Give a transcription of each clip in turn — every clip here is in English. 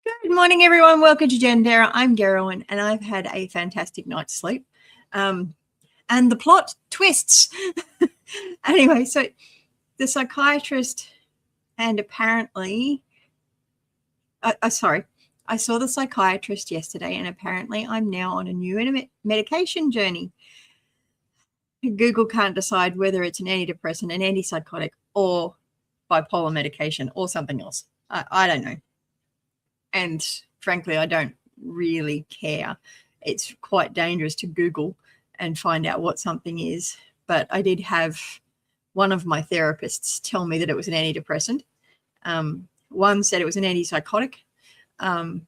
Good morning, everyone. Welcome to Jen Dara. I'm Gerwin, and I've had a fantastic night's sleep. And the plot twists. Anyway, so the psychiatrist and apparently, I saw the psychiatrist yesterday, and apparently I'm now on a new medication journey. Google can't decide whether it's an antidepressant, an antipsychotic, or bipolar medication, or something else. I don't know. And frankly, I don't really care. It's quite dangerous to Google and find out what something is. But I did have one of my therapists tell me that it was an antidepressant. One said it was an antipsychotic. And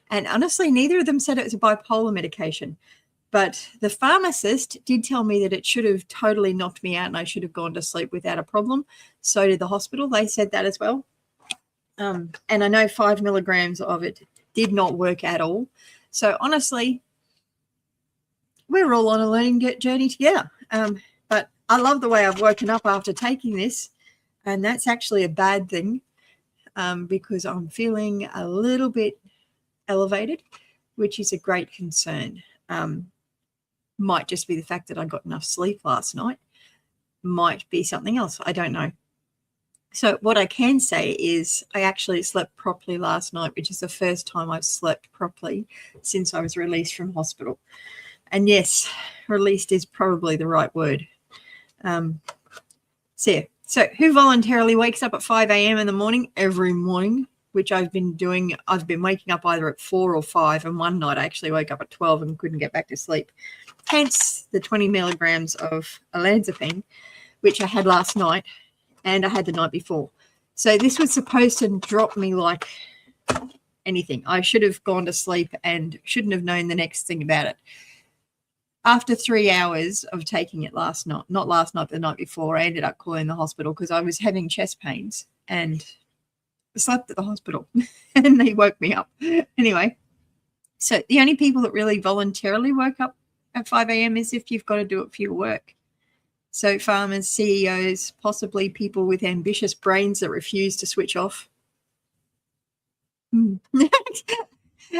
honestly, neither of them said it was a bipolar medication. But the pharmacist did tell me that it should have totally knocked me out and I should have gone to sleep without a problem. So did the hospital. They said that as well. And I know 5 milligrams of it did not work at all. So honestly, we're all on a learning journey together. But I love the way I've woken up after taking this. And that's actually a bad thing because I'm feeling a little bit elevated, which is a great concern. Might just be the fact that I got enough sleep last night. Might be something else. I don't know. So what I can say is I actually slept properly last night, which is the first time I've slept properly since I was released from hospital. And yes, released is probably the right word. So who voluntarily wakes up at 5 a.m. in the morning every morning, which I've been doing. I've been waking up either at 4 or 5, and one night I actually woke up at 12 and couldn't get back to sleep. Hence the 20 milligrams of olanzapine, which I had last night. And I had the night before. So this was supposed to drop me like anything. I should have gone to sleep and shouldn't have known the next thing about it. After 3 hours of taking it last night, not last night, the night before, I ended up calling the hospital because I was having chest pains and slept at the hospital and they woke me up. Anyway, so the only people that really voluntarily woke up at 5 a.m. is if you've got to do it for your work. So farmers, CEOs, possibly people with ambitious brains that refuse to switch off.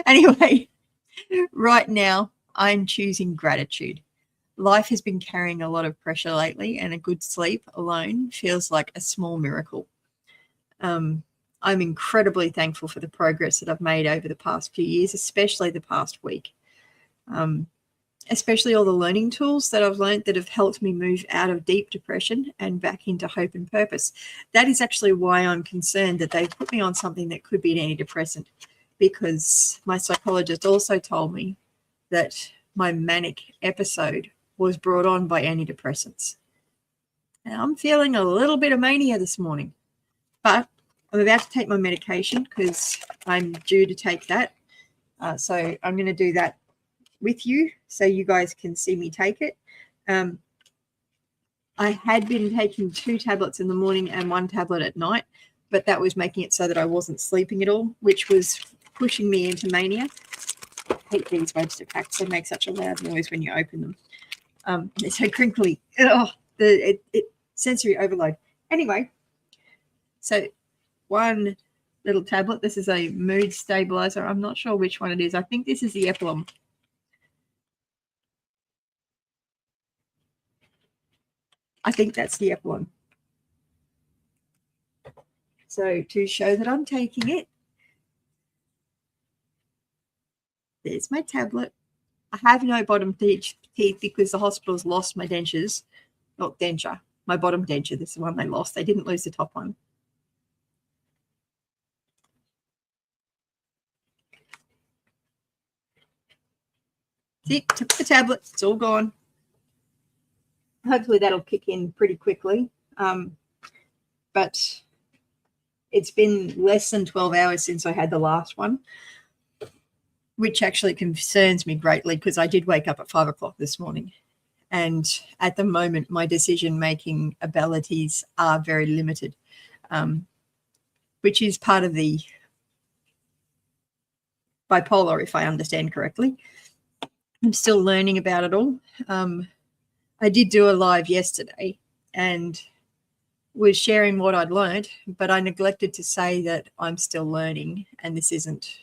Anyway, right now I'm choosing gratitude. Life has been carrying a lot of pressure lately, and a good sleep alone feels like a small miracle. I'm incredibly thankful for the progress that I've made over the past few years, especially the past week. Especially all the learning tools that I've learned that have helped me move out of deep depression and back into hope and purpose. That is actually why I'm concerned that they've put me on something that could be an antidepressant, because my psychologist also told me that my manic episode was brought on by antidepressants. And I'm feeling a little bit of mania this morning, but I'm about to take my medication because I'm due to take that. So I'm going to do that with you so you guys can see me take it. I had been taking 2 tablets in the morning and 1 tablet at night, but that was making it so that I wasn't sleeping at all, which was pushing me into mania. I hate these register packs. They make such a loud noise when you open them. They're so crinkly. Sensory overload. Anyway, so 1 little tablet. This is a mood stabilizer. I'm not sure which one it is. I think this is the Epilum. I think that's the Epilum. So to show that I'm taking it, there's my tablet. I have no bottom teeth because the hospital's lost my dentures. Not denture, my bottom denture. This is the one they lost. They didn't lose the top one. See, took the tablet. It's all gone. Hopefully that'll kick in pretty quickly. But it's been less than 12 hours since I had the last one, which actually concerns me greatly because I did wake up at 5 o'clock this morning. And at the moment, my decision-making abilities are very limited, which is part of the bipolar, if I understand correctly. I'm still learning about it all. I did do a live yesterday, and was sharing what I'd learned, but I neglected to say that I'm still learning, and this isn't.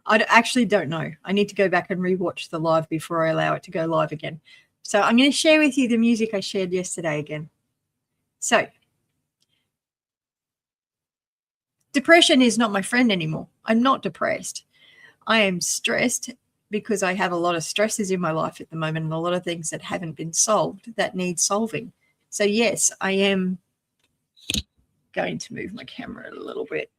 Actually don't know. I need to go back and rewatch the live before I allow it to go live again. So I'm going to share with you the music I shared yesterday again. So depression is not my friend anymore. I'm not depressed. I am stressed because I have a lot of stresses in my life at the moment and a lot of things that haven't been solved that need solving. So yes, I am going to move my camera a little bit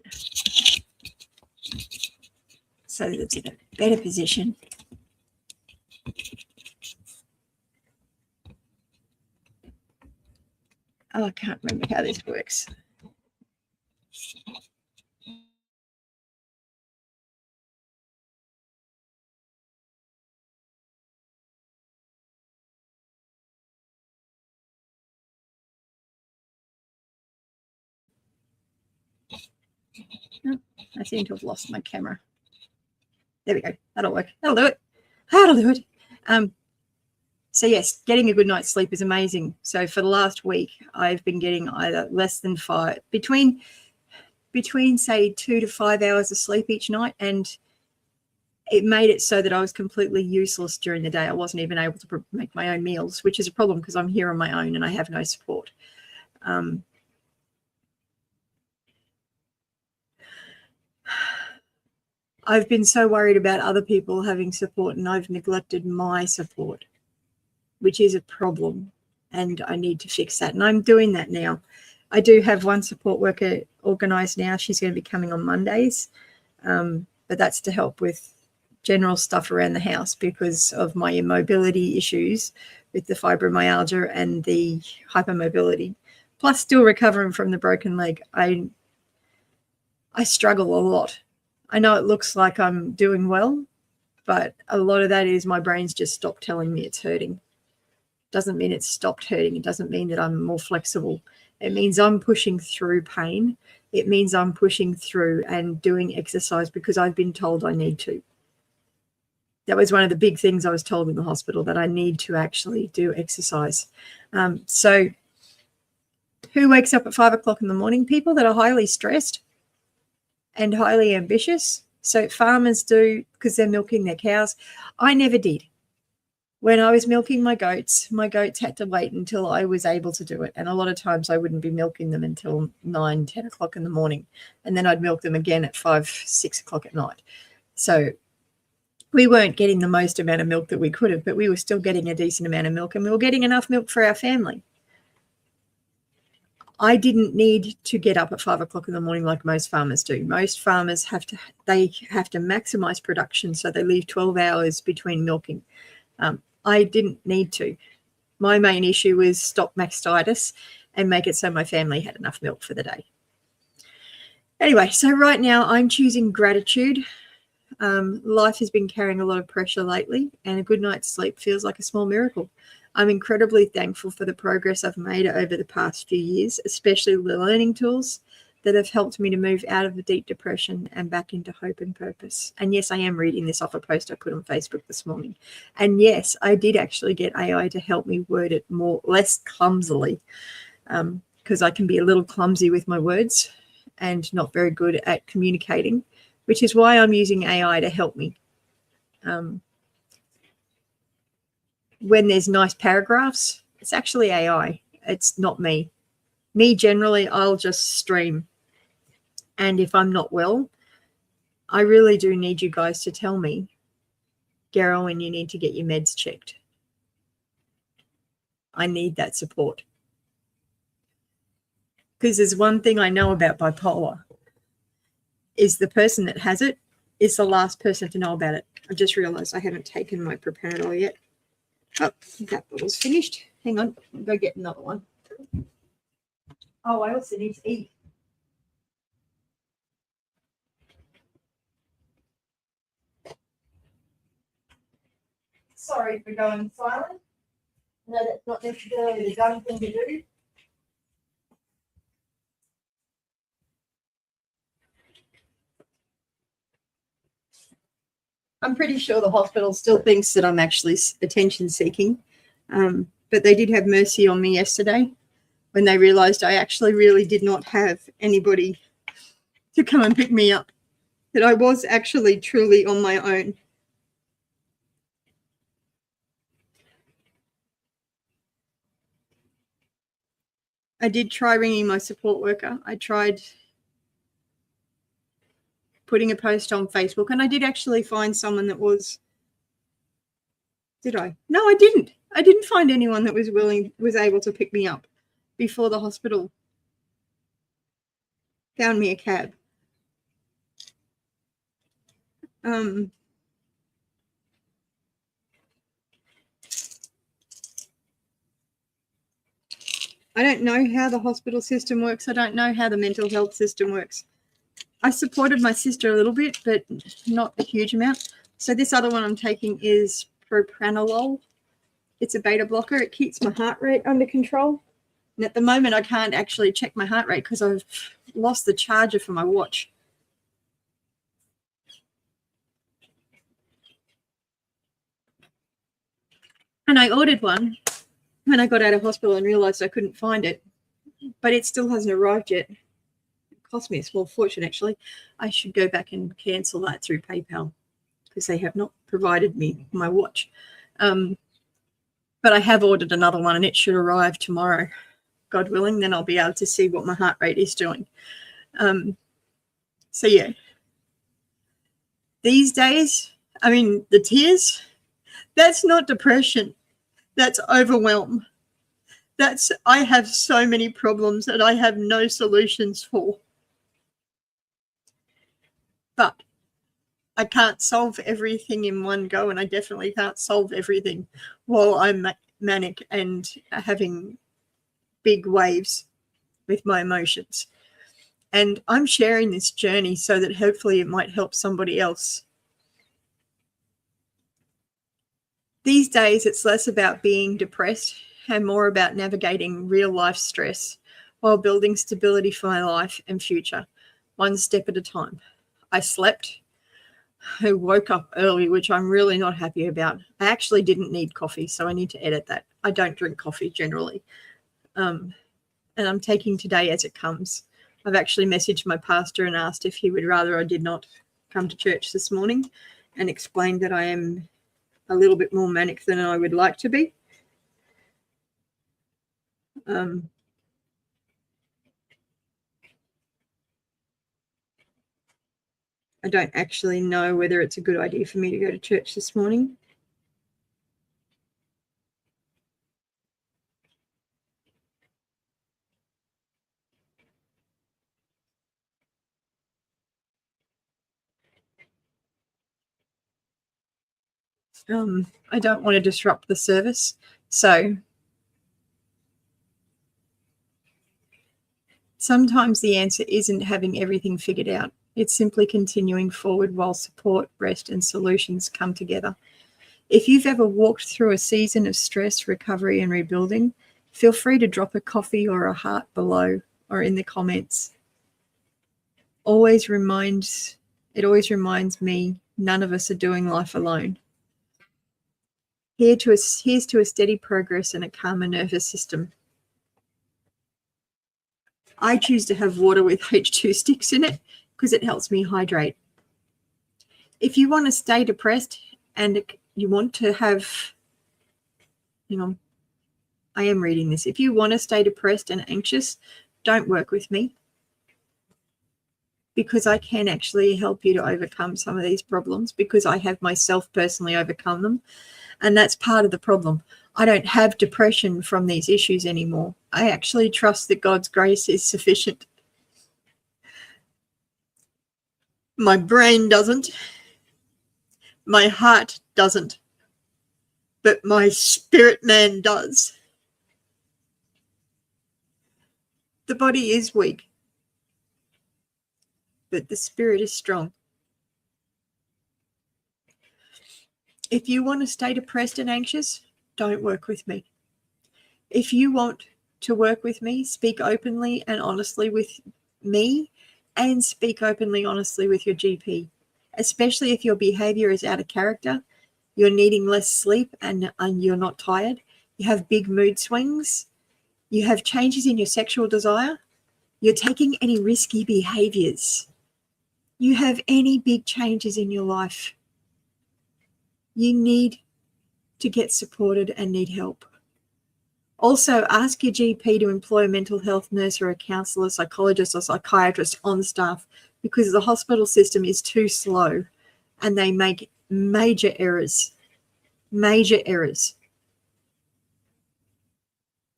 so that it's in a better position. Oh, I can't remember how this works. I seem to have lost my camera. There we go. That'll work. That'll do it. That'll do it. So yes, getting a good night's sleep is amazing. So for the last week, I've been getting either less than 5, between say 2 to 5 hours of sleep each night, and it made it so that I was completely useless during the day. I wasn't even able to make my own meals, which is a problem because I'm here on my own and I have no support. I've been so worried about other people having support, and I've neglected my support, which is a problem, and I need to fix that. And I'm doing that now. I do have one support worker organised now. She's going to be coming on Mondays, but that's to help with general stuff around the house because of my immobility issues with the fibromyalgia and the hypermobility, plus still recovering from the broken leg. I struggle a lot. I know it looks like I'm doing well, but a lot of that is my brain's just stopped telling me it's hurting. Doesn't mean it's stopped hurting. It doesn't mean that I'm more flexible. It means I'm pushing through pain. It means I'm pushing through and doing exercise because I've been told I need to. That was one of the big things I was told in the hospital, that I need to actually do exercise. So who wakes up at 5 o'clock in the morning? People that are highly stressed and highly ambitious. So farmers do, because they're milking their cows. I never did. When I was milking my goats had to wait until I was able to do it. And a lot of times I wouldn't be milking them until 9, 10 o'clock in the morning. And then I'd milk them again at 5, 6 o'clock at night. So we weren't getting the most amount of milk that we could have, but we were still getting a decent amount of milk, and we were getting enough milk for our family. I didn't need to get up at 5 o'clock in the morning like most farmers do. Most farmers have to maximize production, so they leave 12 hours between milking. I didn't need to. My main issue was stop mastitis and make it so my family had enough milk for the day. Anyway, so right now I'm choosing gratitude. Life has been carrying a lot of pressure lately, and a good night's sleep feels like a small miracle. I'm incredibly thankful for the progress I've made over the past few years, especially the learning tools that have helped me to move out of the deep depression and back into hope and purpose. And yes, I am reading this off a post I put on Facebook this morning. And yes, I did actually get AI to help me word it less clumsily, because I can be a little clumsy with my words and not very good at communicating, which is why I'm using AI to help me. When there's nice paragraphs, it's actually AI. It's not me. Me, generally, I'll just stream. And if I'm not well, I really do need you guys to tell me, Geraldine, you need to get your meds checked. I need that support. Because there's one thing I know about bipolar, is the person that has it is the last person to know about it. I just realized I haven't taken my propanol yet. Oh, that bottle's finished. Hang on, I'll go get another one. Oh, I also need to eat. Sorry for going silent. No, that's not necessarily the dumb thing to do. I'm pretty sure the hospital still thinks that I'm actually attention seeking, but they did have mercy on me yesterday. when they realized I actually really did not have anybody to come and pick me up, that I was actually truly on my own. I did try ringing my support worker. I tried putting a post on Facebook, and I did actually find someone that was, did I? No, I didn't. I didn't find anyone that was able to pick me up before the hospital found me a cab. I don't know how the hospital system works. I don't know how the mental health system works. I supported my sister a little bit, but not a huge amount. So this other one I'm taking is propranolol. It's a beta blocker. It keeps my heart rate under control. And at the moment, I can't actually check my heart rate because I've lost the charger for my watch. And I ordered one when I got out of hospital and realized I couldn't find it, but it still hasn't arrived yet. It cost me a small fortune, actually. I should go back and cancel that through PayPal because they have not provided me my watch. But I have ordered another one and it should arrive tomorrow, God willing. Then I'll be able to see what my heart rate is doing. So yeah, these days, I mean, the tears, that's not depression. That's overwhelm. That's, I have so many problems that I have no solutions for. But I can't solve everything in one go, and I definitely can't solve everything while I'm manic and having big waves with my emotions. And I'm sharing this journey so that hopefully it might help somebody else. These days, it's less about being depressed and more about navigating real life stress while building stability for my life and future, one step at a time. I slept. I woke up early, which I'm really not happy about. I actually didn't need coffee, so I need to edit that. I don't drink coffee generally. And I'm taking today as it comes. I've actually messaged my pastor and asked if he would rather I did not come to church this morning, and explained that I am a little bit more manic than I would like to be. I don't actually know whether it's a good idea for me to go to church this morning. I don't want to disrupt the service. So sometimes the answer isn't having everything figured out. It's simply continuing forward while support, rest, and solutions come together. If you've ever walked through a season of stress, recovery, and rebuilding, feel free to drop a coffee or a heart below or in the comments. It always reminds me none of us are doing life alone. Here's to a steady progress and a calmer nervous system. I choose to have water with H2 sticks in it because it helps me hydrate. If you want to stay depressed and you want to have, hang on, I am reading this. If you want to stay depressed and anxious, don't work with me, because I can actually help you to overcome some of these problems, because I have myself personally overcome them. And that's part of the problem. I don't have depression from these issues anymore. I actually trust that God's grace is sufficient. My brain doesn't. My heart doesn't. But my spirit man does. The body is weak, but the spirit is strong. If you want to stay depressed and anxious, don't work with me. If you want to work with me, speak openly and honestly with me, and speak openly, honestly with your GP, especially if your behavior is out of character, you're needing less sleep and you're not tired, you have big mood swings, You have changes in your sexual desire. You're taking any risky behaviors. You have any big changes in your life. You need to get supported and need help. Also, ask your GP to employ a mental health nurse or a counsellor, psychologist or psychiatrist on staff, because the hospital system is too slow and they make major errors. Major errors.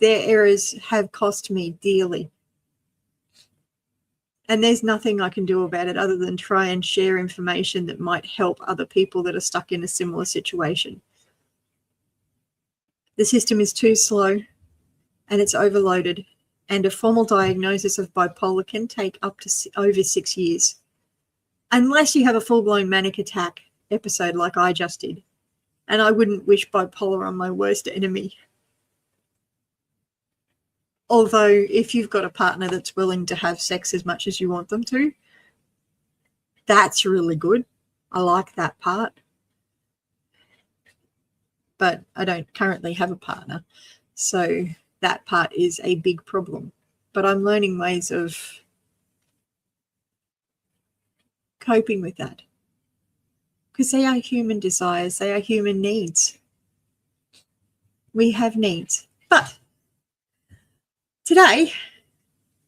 Their errors have cost me dearly. And there's nothing I can do about it other than try and share information that might help other people that are stuck in a similar situation. The system is too slow and it's overloaded, and a formal diagnosis of bipolar can take up to over 6 years, unless you have a full-blown manic attack episode like I just did. And I wouldn't wish bipolar on my worst enemy. Although if you've got a partner that's willing to have sex as much as you want them to, that's really good. I like that part. But I don't currently have a partner, so that part is a big problem. But I'm learning ways of coping with that, because they are human desires, they are human needs. We have needs. But today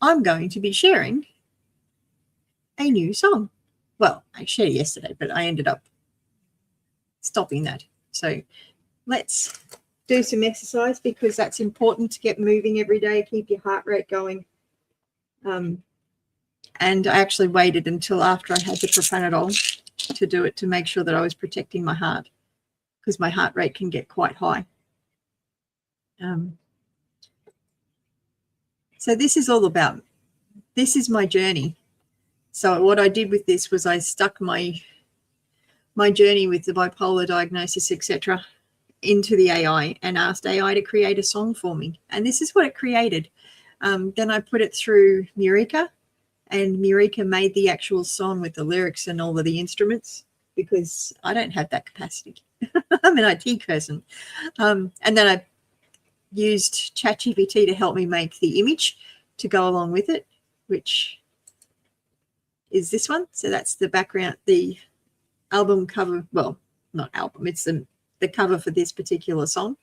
I'm going to be sharing a new song. Well, I shared yesterday, but I ended up stopping that. So let's do some exercise, because that's important to get moving every day, keep your heart rate going. And I actually waited until after I had the propanol to do it, to make sure that I was protecting my heart, because my heart rate can get quite high. So this is all about, this is my journey. So what I did with this was I stuck my journey with the bipolar diagnosis, etc., into the AI and asked AI to create a song for me. And this is what it created. Then I put it through Murica, and Murica made the actual song with the lyrics and all of the instruments, because I don't have that capacity. I'm an IT person. And then I used ChatGPT to help me make the image to go along with it, which is this one. So that's the background, the album cover. Well, not album, it's the cover for this particular song.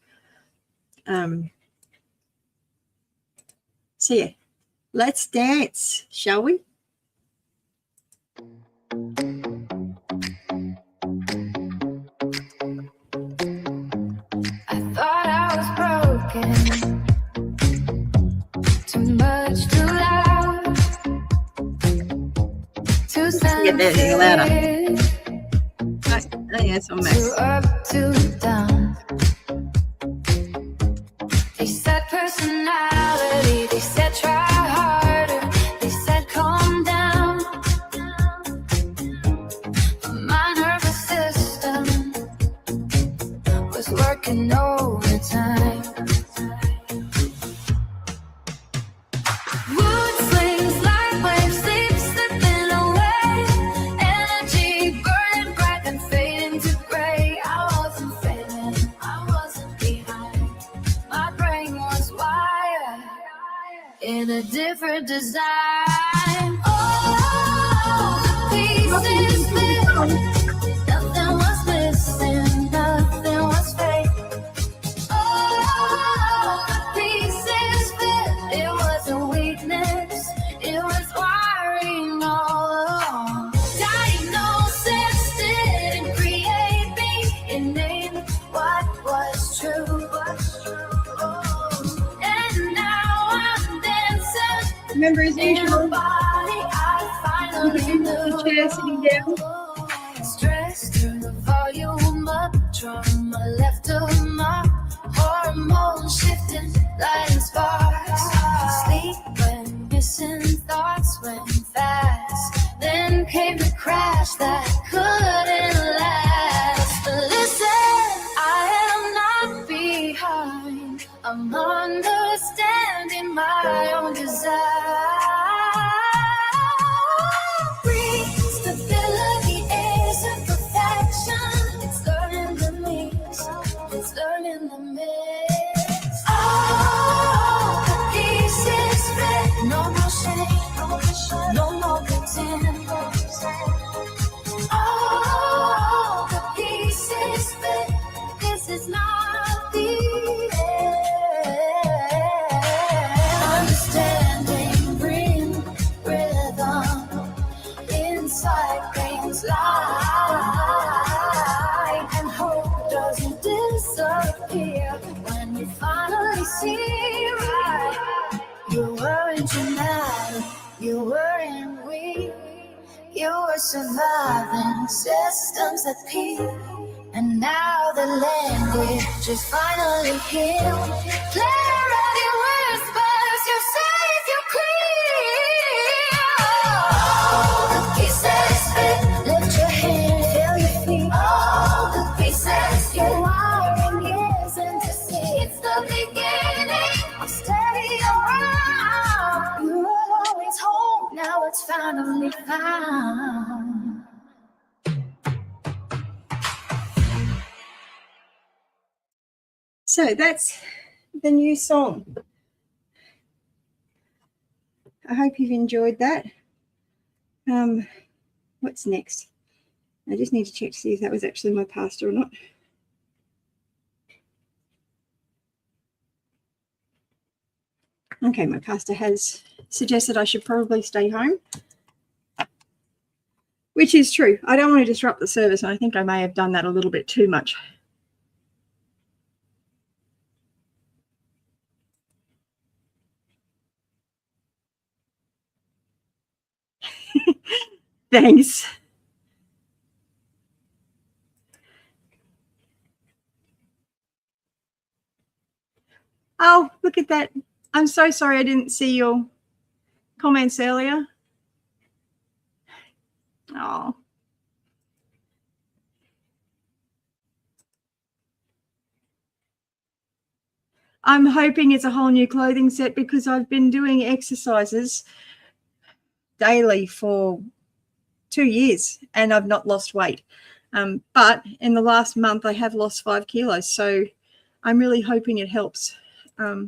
So yeah, let's dance, shall we? I thought I was broken, too much, too loud, too sensitive. Get that any louder. Oh, yeah, it's on Too up, too down. They said personality, they said try harder, they said calm down. But my nervous system was working overtime. Mood swings, light waves, sleep slipping away. Energy burning bright and fading to gray. I wasn't failing, I wasn't behind. My brain was wired in a different design. Oh, pieces split. Nothing was missing, nothing was fake. Oh, pieces fit. It wasn't weakness, it was wiring all along. Diagnosis didn't create me, it named what was true. And now I'm dancing Remember, as in a usual, body I finally knew. chair sitting down. Stress, turn the volume up, trauma left a mark, hormones shifting, lighting sparks. Sleep when missing thoughts went fast, then came the crash that couldn't last. But listen, I am not behind, I'm understanding my own desire. Stability isn't perfection, it's learning the mix, it's learning the mix. Oh, demons lie, and hope doesn't disappear when you finally see right. You weren't dramatic, you weren't weak, you were surviving systems that peak. And now the language is finally healed. Clarity whispers, you're safe, you're clear. All the pieces fit, lift your hand, feel your feet. All the pieces you're wiring isn't to see. It's the beginning of steady around. You were always home, now it's finally found. So that's the new song. I hope you've enjoyed that. What's next? I just need to check to see if that was actually my pastor or not. Okay, my pastor has suggested I should probably stay home, which is true. I don't want to disrupt the service, and I think I may have done that a little bit too much. Thanks. Oh, look at that. I'm so sorry I didn't see your comments earlier. Oh. I'm hoping it's a whole new clothing set because I've been doing exercises daily for 2 years and I've not lost weight. But in the last month, I have lost 5 kilos. So I'm really hoping it helps. I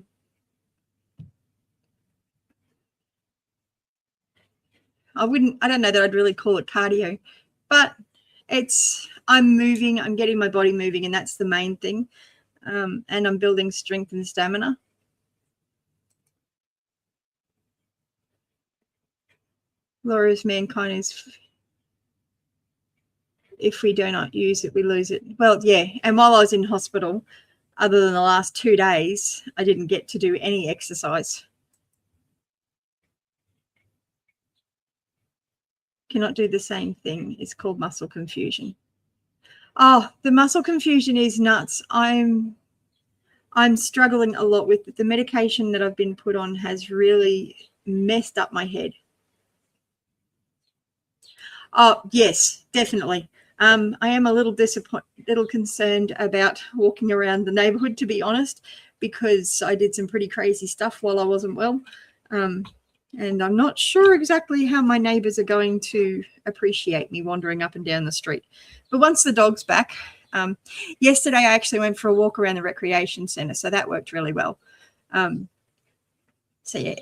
don't know that I'd really call it cardio, but I'm moving, I'm getting my body moving, and that's the main thing. And I'm building strength and stamina. Laura's mankind is, if we do not use it, we lose it. Well, yeah. And while I was in hospital, other than the last 2 days, I didn't get to do any exercise. Cannot do the same thing. It's called muscle confusion. Oh, the muscle confusion is nuts. I'm struggling a lot with it. The medication that I've been put on has really messed up my head. Oh, yes, definitely. I am a little concerned about walking around the neighborhood, to be honest, because I did some pretty crazy stuff while I wasn't well. And I'm not sure exactly how my neighbors are going to appreciate me wandering up and down the street. But once the dog's back, yesterday I actually went for a walk around the recreation center, so that worked really well. So yeah,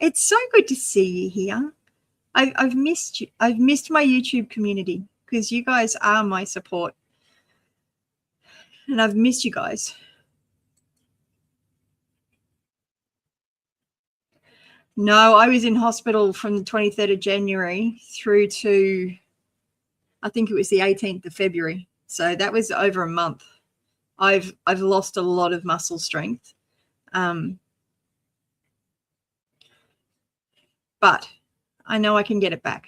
it's so good to see you here. I've missed you. I've missed my YouTube community because you guys are my support, and I've missed you guys. No, I was in hospital from the 23rd of January through to, I think it was the 18th of February. So that was over a month. I've lost a lot of muscle strength. But I know I can get it back.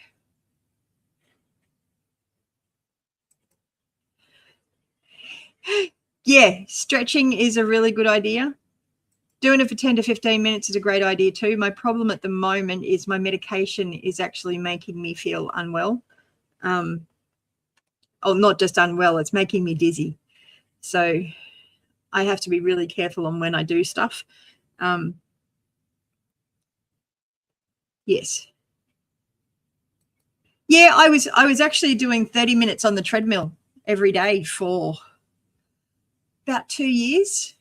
Yeah, stretching is a really good idea. Doing it for 10 to 15 minutes is a great idea too. My problem at the moment is my medication is actually making me feel unwell. Oh, not just unwell, it's making me dizzy. So I have to be really careful on when I do stuff. Yes. Yeah, I was actually doing 30 minutes on the treadmill every day for about 2 years.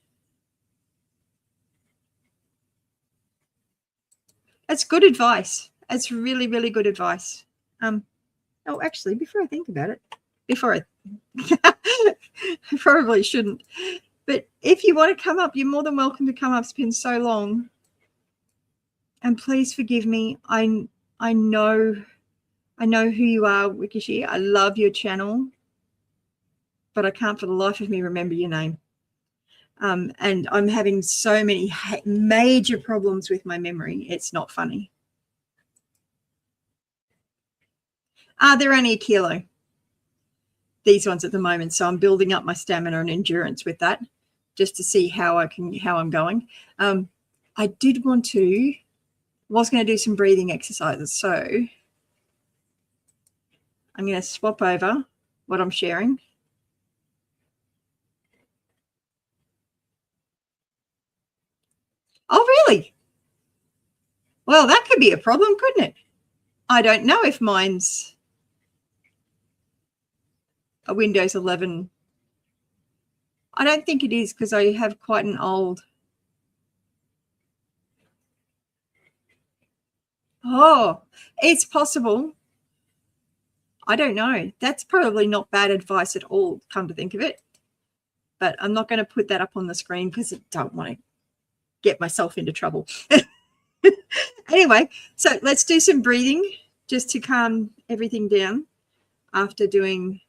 That's good advice. That's really, really good advice. Oh, actually, before I think about it, I probably shouldn't. But if you want to come up, you're more than welcome to come up. It's been so long. And please forgive me. I know I know who you are, Wikishi. I love your channel, but I can't for the life of me remember your name. And I'm having so many major problems with my memory. It's not funny. They're only 1 kilo, these ones at the moment. So I'm building up my stamina and endurance with that, just to see how I'm going. I was going to do some breathing exercises. So I'm going to swap over what I'm sharing. Oh, really? Well, that could be a problem, couldn't it? I don't know if mine's a Windows 11. I don't think it is, because I have quite an old. Oh, it's possible. I don't know. That's probably not bad advice at all, come to think of it. But I'm not going to put that up on the screen because I don't want to get myself into trouble. Anyway, so let's do some breathing just to calm everything down after doing.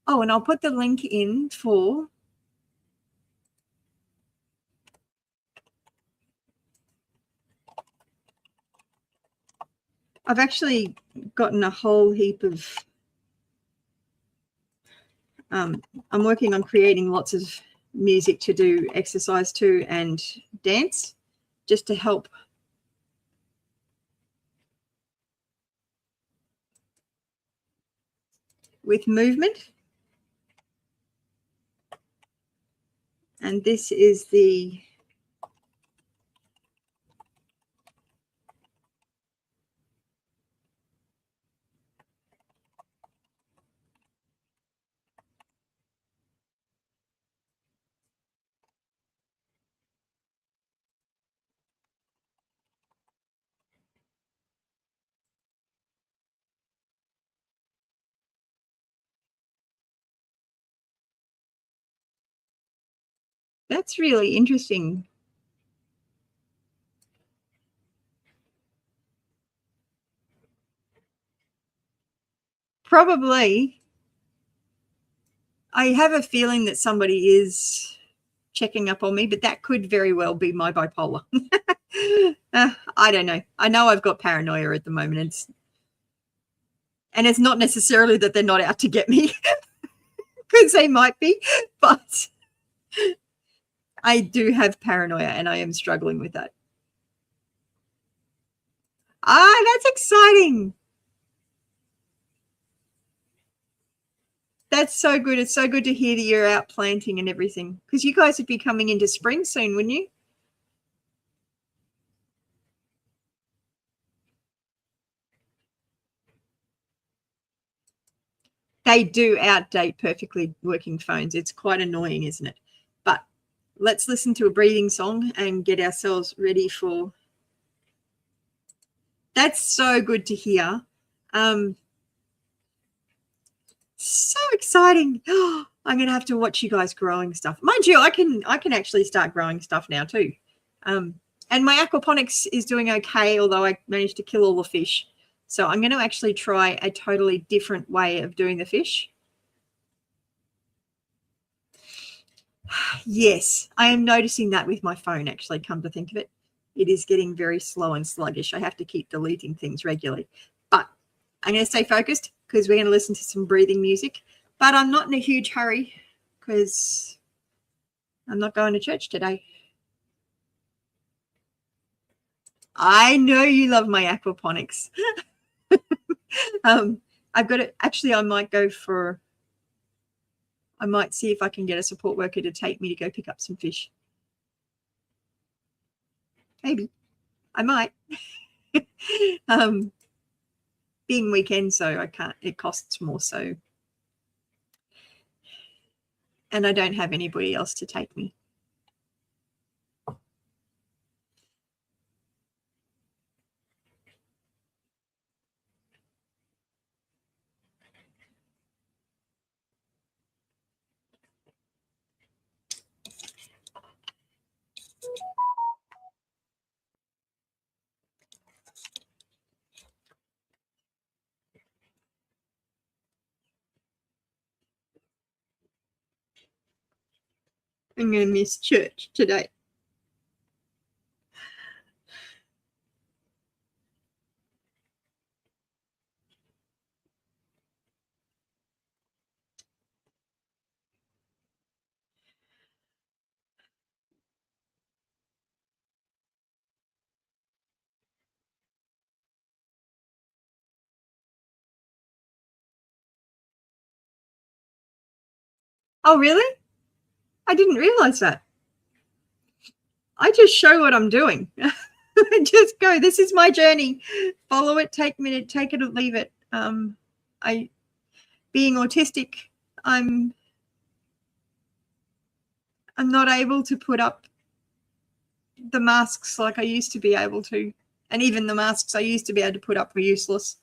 Oh, and I'll put the link in for. I've actually gotten a whole heap of. I'm working on creating lots of music to do exercise to and dance, just to help with movement. And this is the. That's really interesting. Probably. I have a feeling that somebody is checking up on me, but that could very well be my bipolar. I don't know. I know I've got paranoia at the moment. And it's not necessarily that they're not out to get me, because they might be, but I do have paranoia and I am struggling with that. That's exciting. That's so good. It's so good to hear that you're out planting and everything, because you guys would be coming into spring soon, wouldn't you? They do outdate perfectly working phones. It's quite annoying, isn't it? But let's listen to a breathing song and get ourselves ready for. That's so good to hear. So exciting. I'm going to have to watch you guys growing stuff. Mind you, I can actually start growing stuff now too. And my aquaponics is doing okay, although I managed to kill all the fish. So I'm going to actually try a totally different way of doing the fish. Yes, I am noticing that with my phone, actually, come to think of it. It is getting very slow and sluggish. I have to keep deleting things regularly. But I'm going to stay focused because we're going to listen to some breathing music. But I'm not in a huge hurry because I'm not going to church today. I know you love my aquaponics. I've got it. Actually, I might see if I can get a support worker to take me to go pick up some fish. Maybe. I might. Being weekend, so I can't. It costs more, so. And I don't have anybody else to take me. I'm going to miss church today. Oh, really? I didn't realize that. I just show what I'm doing. Just go. This is my journey. Follow it. Take it or leave it. Being autistic, I'm not able to put up the masks like I used to be able to, and even the masks I used to be able to put up were useless.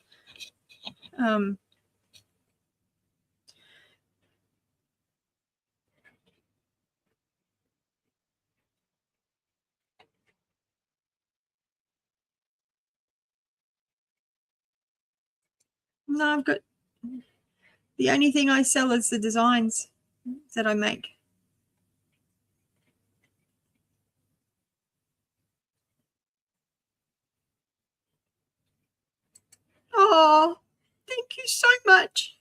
No, I've got the only thing I sell is the designs that I make. Oh, thank you so much.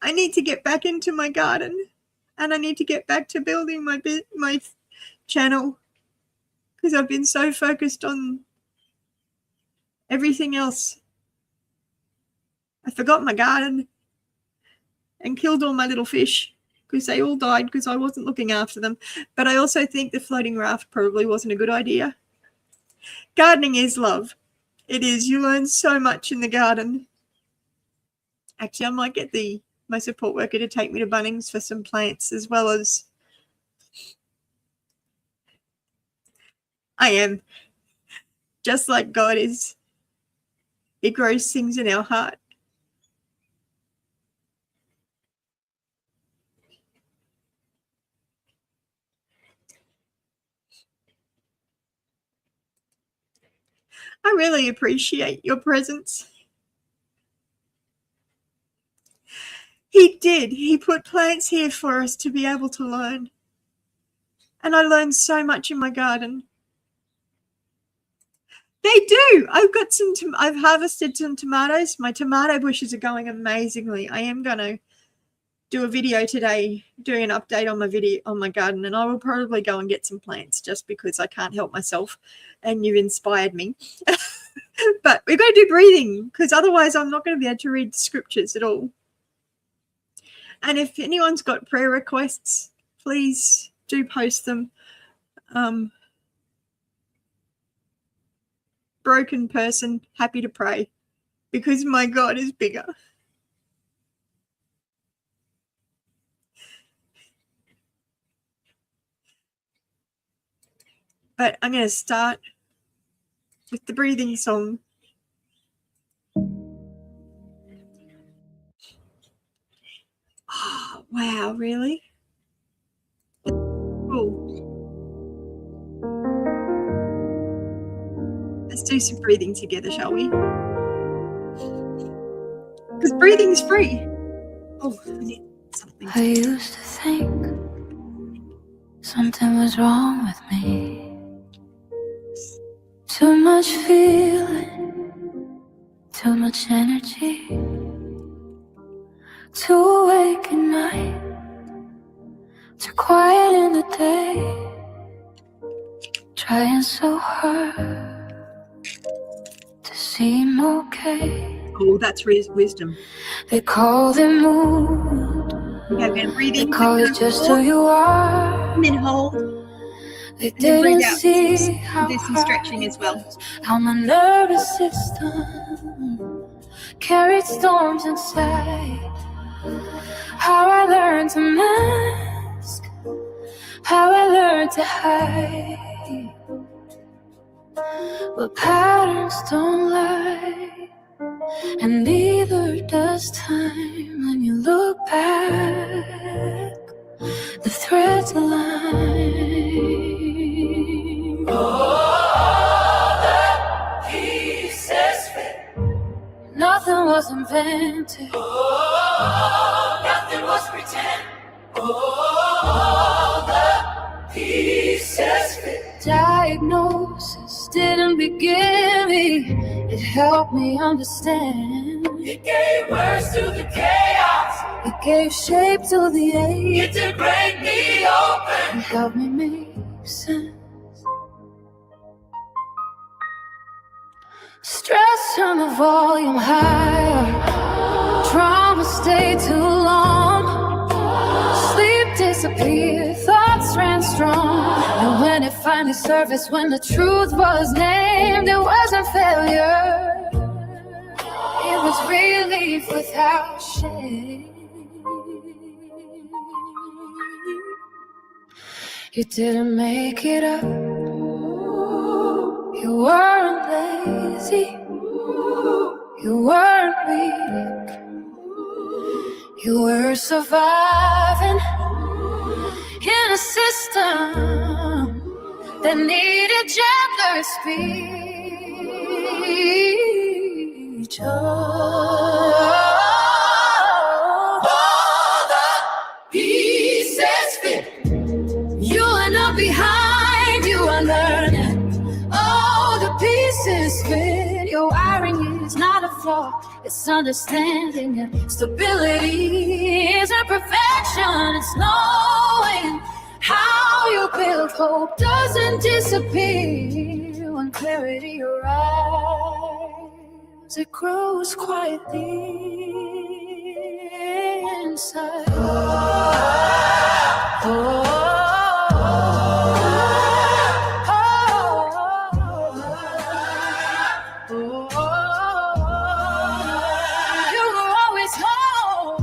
I need to get back into my garden, and I need to get back to building my channel, because I've been so focused on everything else. I forgot my garden and killed all my little fish because they all died because I wasn't looking after them. But I also think the floating raft probably wasn't a good idea. Gardening is love. It is. You learn so much in the garden. Actually, I might get my support worker to take me to Bunnings for some plants, as well as I am. Just like God is. He grows things in our heart. I really appreciate your presence. He did. He put plants here for us to be able to learn. And I learned so much in my garden. They do. I've harvested some tomatoes. My tomato bushes are going amazingly. I am going to do a video today doing an update on my garden, and I will probably go and get some plants just because I can't help myself, and you've inspired me. But we're going to do breathing, because otherwise I'm not going to be able to read scriptures at all. And if anyone's got prayer requests, please do post them. Broken person, happy to pray, because my God is bigger. But I'm going to start with the breathing song. Oh, wow, really? Cool. Let's do some breathing together, shall we? Because breathing is free. Oh, I need something. I used to think something was wrong with me. Too much feeling, too much energy, too awake at night, too quiet in the day, trying so hard to seem okay. Oh, that's wisdom. They call it mood. Okay, I'm going to breathe in. They call it just who you are. And then hold. They And then breathe didn't out. see how Do some stretching as well. how my nervous system carried storms inside. How I learned to mask, how I learned to hide. But patterns don't lie, and neither does time. When you look back, the threads align. All the pieces fit. Nothing was invented. Nothing was pretend. All the pieces fit. Diagnosis didn't begin me. It helped me understand. It gave words to the chaos. It gave shape to the ache. It did break me open. It helped me make sense. Stress on the volume higher. Trauma stayed too long. Sleep disappeared, thoughts ran strong. And when it finally surfaced, when the truth was named, it wasn't failure. It was relief without shame. You didn't make it up. You weren't lazy. You weren't weak. You were surviving in a system that needed gentler speech. All the pieces fit. You are not behind, you are learning. All the pieces fit. Your wiring is not a flaw, it's understanding. And stability isn't perfection, it's knowing how you build hope doesn't disappear. When clarity arrives, it grows quietly inside. You were always home.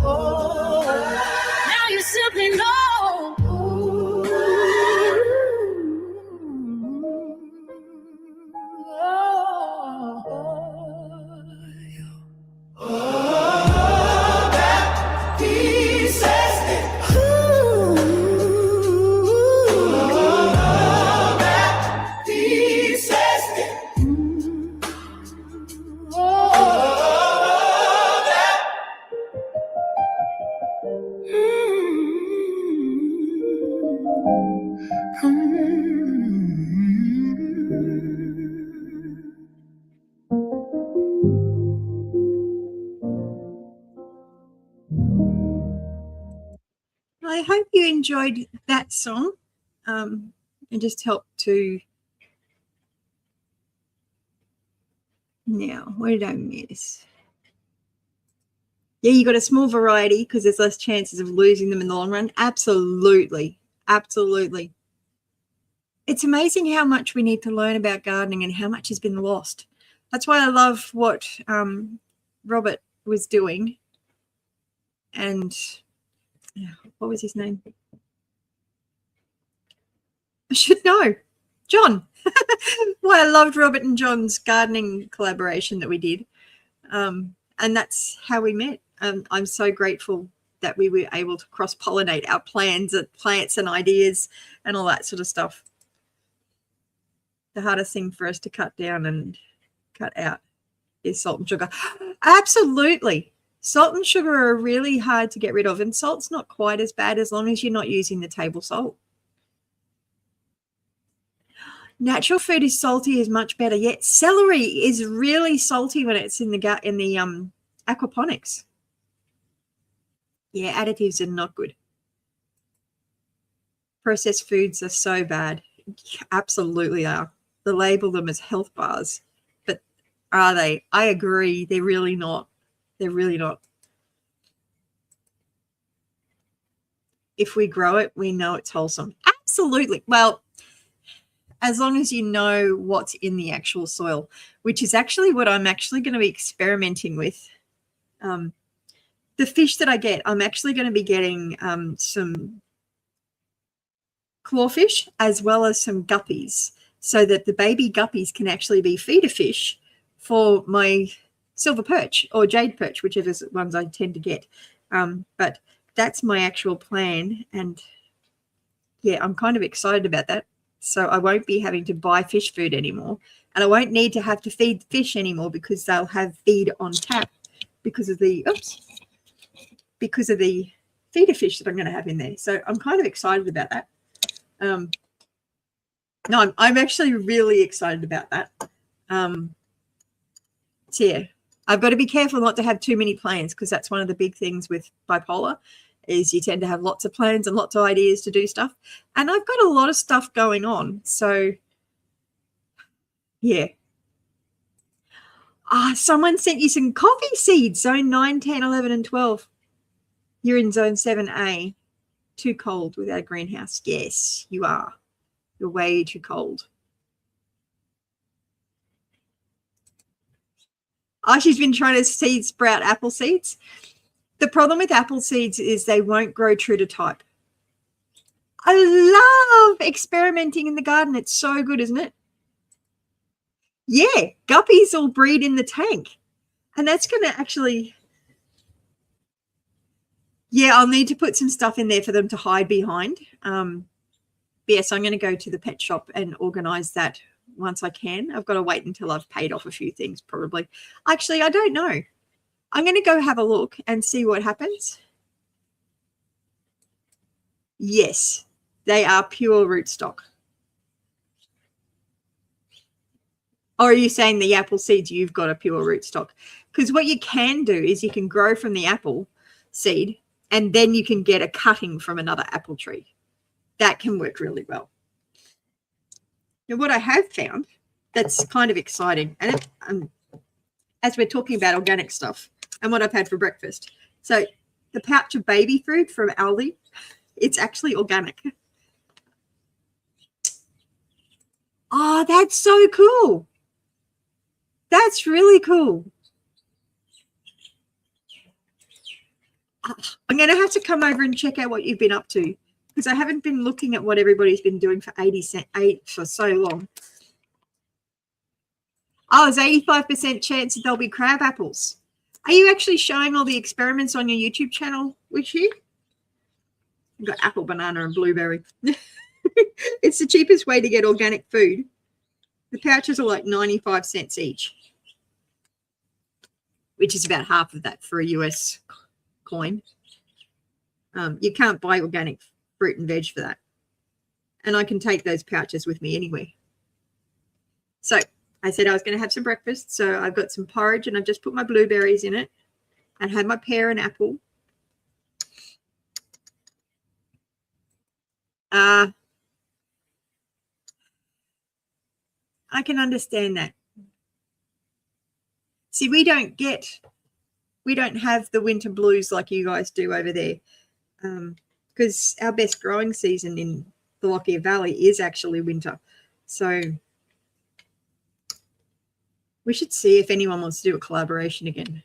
Now you simply know. I hope you enjoyed that song. It just helped to. Now, what did I miss? Yeah, you got a small variety because there's less chances of losing them in the long run. Absolutely. Absolutely. It's amazing how much we need to learn about gardening and how much has been lost. That's why I love what Robert was doing. And what was his name? I should know. John. Why I loved Robert and John's gardening collaboration that we did. And that's how we met. I'm so grateful that we were able to cross-pollinate our plants and ideas and all that sort of stuff. The hardest thing for us to cut down and cut out is salt and sugar. Absolutely. Salt and sugar are really hard to get rid of, and salt's not quite as bad as long as you're not using the table salt. Natural food is salty is much better. Yet celery is really salty when it's in the aquaponics. Yeah, additives are not good. Processed foods are so bad. Absolutely are. They label them as health bars, but are they? I agree. They're really not. They're really not. If we grow it, we know it's wholesome. Absolutely. Well, as long as you know what's in the actual soil, which is actually what I'm actually going to be experimenting with. The fish that I get, I'm actually going to be getting some clawfish as well as some guppies, so that the baby guppies can actually be feeder fish for my silver perch or jade perch, whichever ones I tend to get. But that's my actual plan. And yeah, I'm kind of excited about that. So I won't be having to buy fish food anymore. And I won't need to have to feed fish anymore because they'll have feed on tap because of the, because of the feeder fish that I'm going to have in there. So I'm kind of excited about that. No, I'm actually really excited about that. So yeah, I've got to be careful not to have too many plans, because that's one of the big things with bipolar is you tend to have lots of plans and lots of ideas to do stuff. And I've got a lot of stuff going on. So yeah. Someone sent you some coffee seeds, zone 9, 10, 11, and 12. You're in zone 7A. Too cold without a greenhouse. Yes, you are. You're way too cold. She's been trying to seed sprout apple seeds. The problem with apple seeds is they won't grow true to type. I love experimenting in the garden. It's so good, isn't it? Yeah, guppies will breed in the tank. And that's going to actually... Yeah, I'll need to put some stuff in there for them to hide behind. Yes, I'm going to go to the pet shop and organize that once I can. I've got to wait until I've paid off a few things, probably. Actually, I don't know. I'm going to go have a look and see what happens. Yes, they are pure rootstock. Or are you saying the apple seeds you've got are pure rootstock? Because what you can do is you can grow from the apple seed and then you can get a cutting from another apple tree. That can work really well. Now, what I have found that's kind of exciting, and as we're talking about organic stuff and what I've had for breakfast. So the pouch of baby food from Aldi, it's actually organic. Oh, that's so cool. That's really cool. I'm going to have to come over and check out what you've been up to, because I haven't been looking at what everybody's been doing for 80 cents for so long. Oh, there's 85% chance that there'll be crab apples. Are you actually showing all the experiments on your YouTube channel with you? You've got apple, banana, and blueberry. It's the cheapest way to get organic food. The pouches are like 95 cents each, which is about half of that for a US coin. You can't buy organic fruit and veg for that. And I can take those pouches with me anywhere. So I said I was going to have some breakfast. So I've got some porridge and I've just put my blueberries in it and had my pear and apple. I can understand that. See, we don't have the winter blues like you guys do over there, because our best growing season in the Lockyer Valley is actually winter. So we should see if anyone wants to do a collaboration again.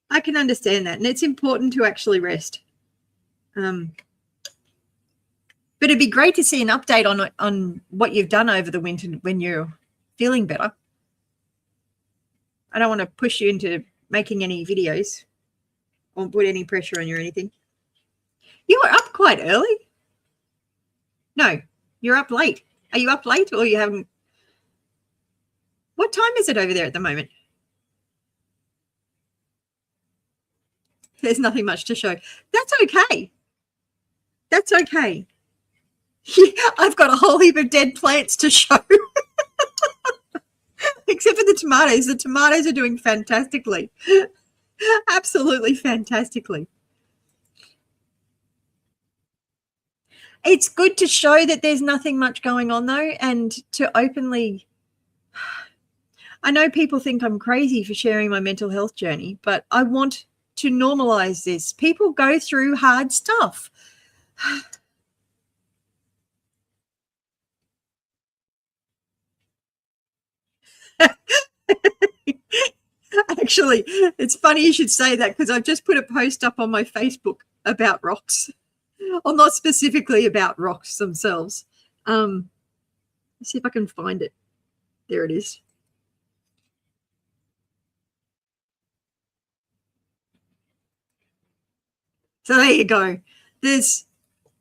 I can understand that, and it's important to actually rest. But it'd be great to see an update on what you've done over the winter when you're feeling better. I don't want to push you into making any videos or put any pressure on you or anything. You were up quite early. No, you're up late. Are you up late or you haven't? What time is it over there at the moment? There's nothing much to show. That's okay. That's okay. I've got a whole heap of dead plants to show. Except for the tomatoes. The tomatoes are doing fantastically. Absolutely fantastically. It's good to show that there's nothing much going on, though, and to openly... I know people think I'm crazy for sharing my mental health journey, but I want to normalize this. People go through hard stuff. Actually, it's funny you should say that, because I've just put a post up on my Facebook about rocks. Well, not specifically about rocks themselves. Let's see if I can find it. There it is. So there you go. There's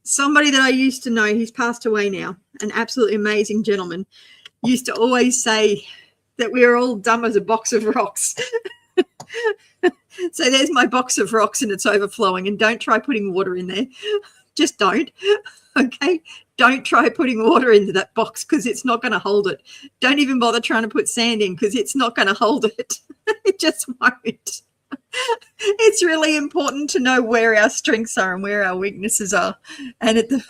somebody that I used to know. He's passed away now, an absolutely amazing gentleman. used to always say that we were all dumb as a box of rocks. So there's my box of rocks and it's overflowing, and don't try putting water in there. Just don't. Okay? Don't try putting water into that box because it's not going to hold it. Don't even bother trying to put sand in because it's not going to hold it. It just won't. It's really important to know where our strengths are and where our weaknesses are. And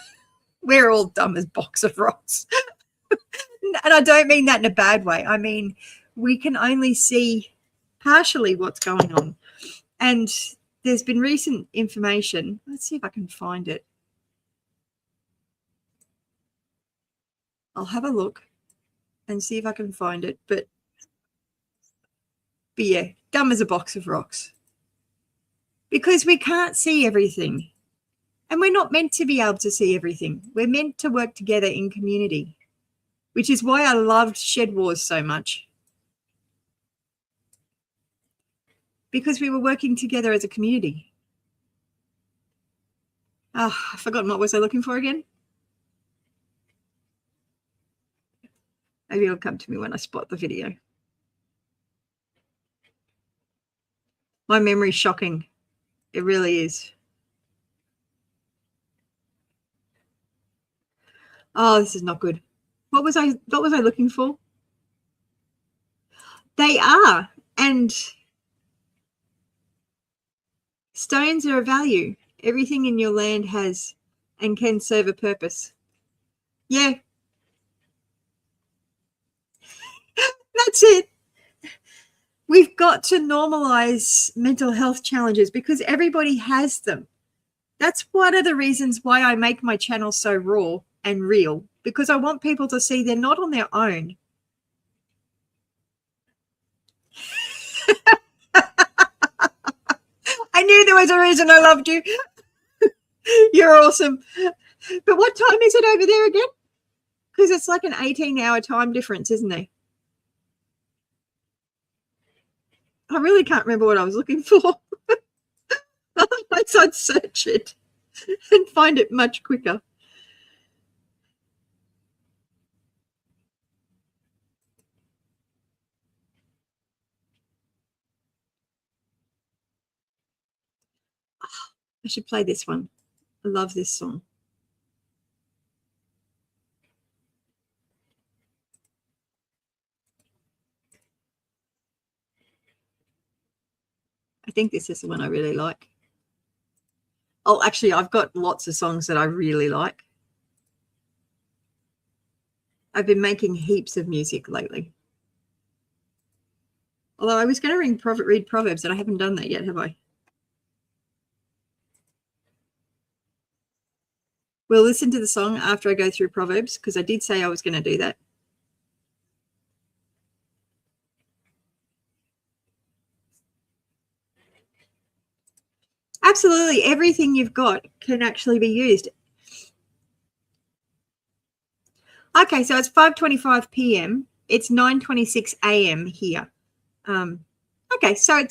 we're all dumb as box of rocks. And I don't mean that in a bad way. I mean, we can only see partially what's going on. And there's been recent information. Let's see if I can find it. I'll have a look and see if I can find it. But yeah, dumb as a box of rocks. Because we can't see everything. And we're not meant to be able to see everything. We're meant to work together in community, which is why I loved Shed Wars so much. Because we were working together as a community. Oh, I've forgotten what was I looking for again? Maybe it'll come to me when I spot the video. My memory's shocking. It really is. Oh, this is not good. What was I looking for? They are. And stones are of value. Everything in your land has and can serve a purpose. Yeah. That's it. We've got to normalize mental health challenges because everybody has them. That's one of the reasons why I make my channel so raw and real, because I want people to see they're not on their own. I knew there was a reason I loved you. You're awesome. But what time is it over there again? Because it's like an 18-hour time difference, isn't there? I really can't remember what I was looking for. Otherwise, I'd search it and find it much quicker. I should play this one. I love this song. I think this is the one I really like. Oh, actually, I've got lots of songs that I really like. I've been making heaps of music lately. Although I was going to read Proverbs, and I haven't done that yet, have I? We'll listen to the song after I go through Proverbs, because I did say I was going to do that. Absolutely, everything you've got can actually be used. Okay, so it's 5:25 p.m. It's 9:26 a.m. here. Okay, so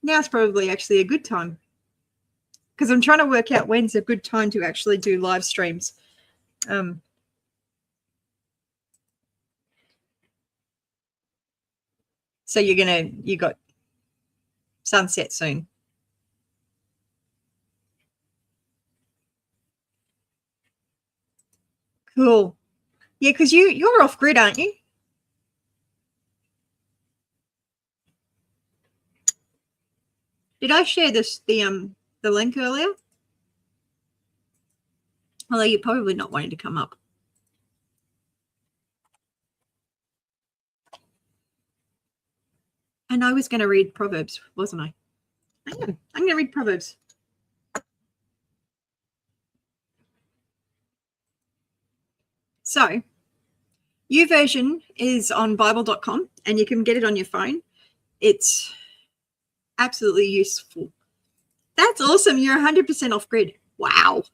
now's probably actually a good time, because I'm trying to work out when's a good time to actually do live streams. So you got sunset soon. Cool. Yeah, because you're off grid, aren't you? Did I share the link earlier? Although you're probably not wanting to come up. And I was going to read Proverbs, wasn't I? I am. I'm going to read Proverbs. So, YouVersion is on Bible.com, and you can get it on your phone. It's absolutely useful. That's awesome. You're 100% off grid. Wow.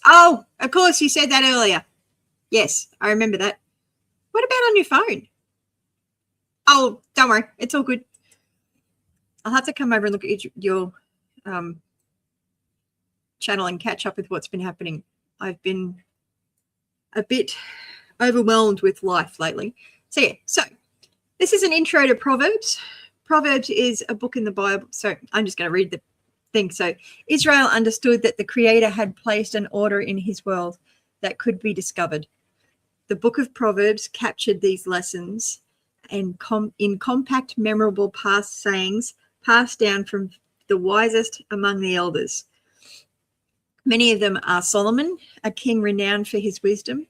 Oh, of course, you said that earlier. Yes, I remember that. What about on your phone? Oh, don't worry. It's all good. I'll have to come over and look at your channel and catch up with what's been happening. I've been a bit overwhelmed with life lately. So this is an intro to Proverbs. Proverbs is a book in the Bible. So I'm just going to read the thing. So Israel understood that the Creator had placed an order in his world that could be discovered. The book of Proverbs captured these lessons and in compact, memorable past sayings passed down from the wisest among the elders. Many of them are Solomon, a king renowned for his wisdom.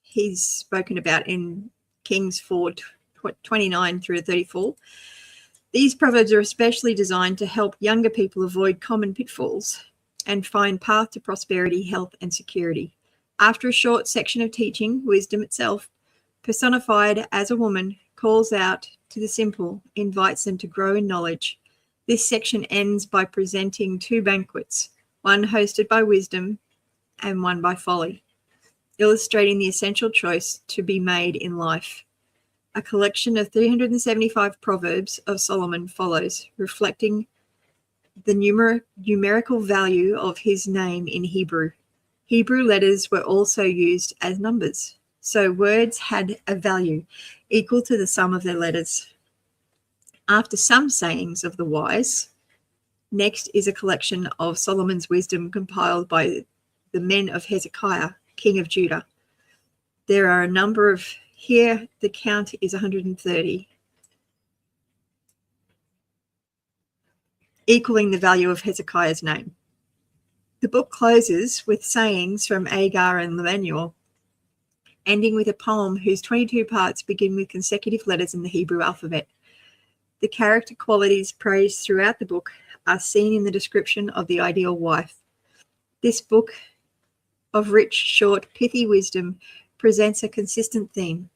He's spoken about in Kings 4:29 through 34. These proverbs are especially designed to help younger people avoid common pitfalls and find path to prosperity, health, and security. After a short section of teaching, wisdom itself, personified as a woman, calls out to the simple, invites them to grow in knowledge. This section ends by presenting two banquets, one hosted by wisdom and one by folly, illustrating the essential choice to be made in life. A collection of 375 Proverbs of Solomon follows, reflecting the numerical value of his name in Hebrew. Hebrew letters were also used as numbers, so words had a value equal to the sum of their letters. After some sayings of the wise, next is a collection of Solomon's wisdom compiled by the men of Hezekiah, king of Judah. There are a number of, here the count is 130, equaling the value of Hezekiah's name. The book closes with sayings from Agar and Lemuel, ending with a poem whose 22 parts begin with consecutive letters in the Hebrew alphabet. The character qualities praised throughout the book are seen in the description of the ideal wife. This book of rich, short, pithy wisdom presents a consistent theme.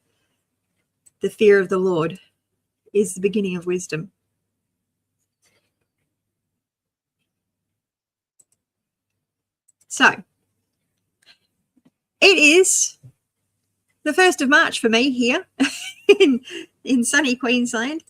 The fear of the Lord is the beginning of wisdom. So, it is the 1st of March for me here in sunny Queensland.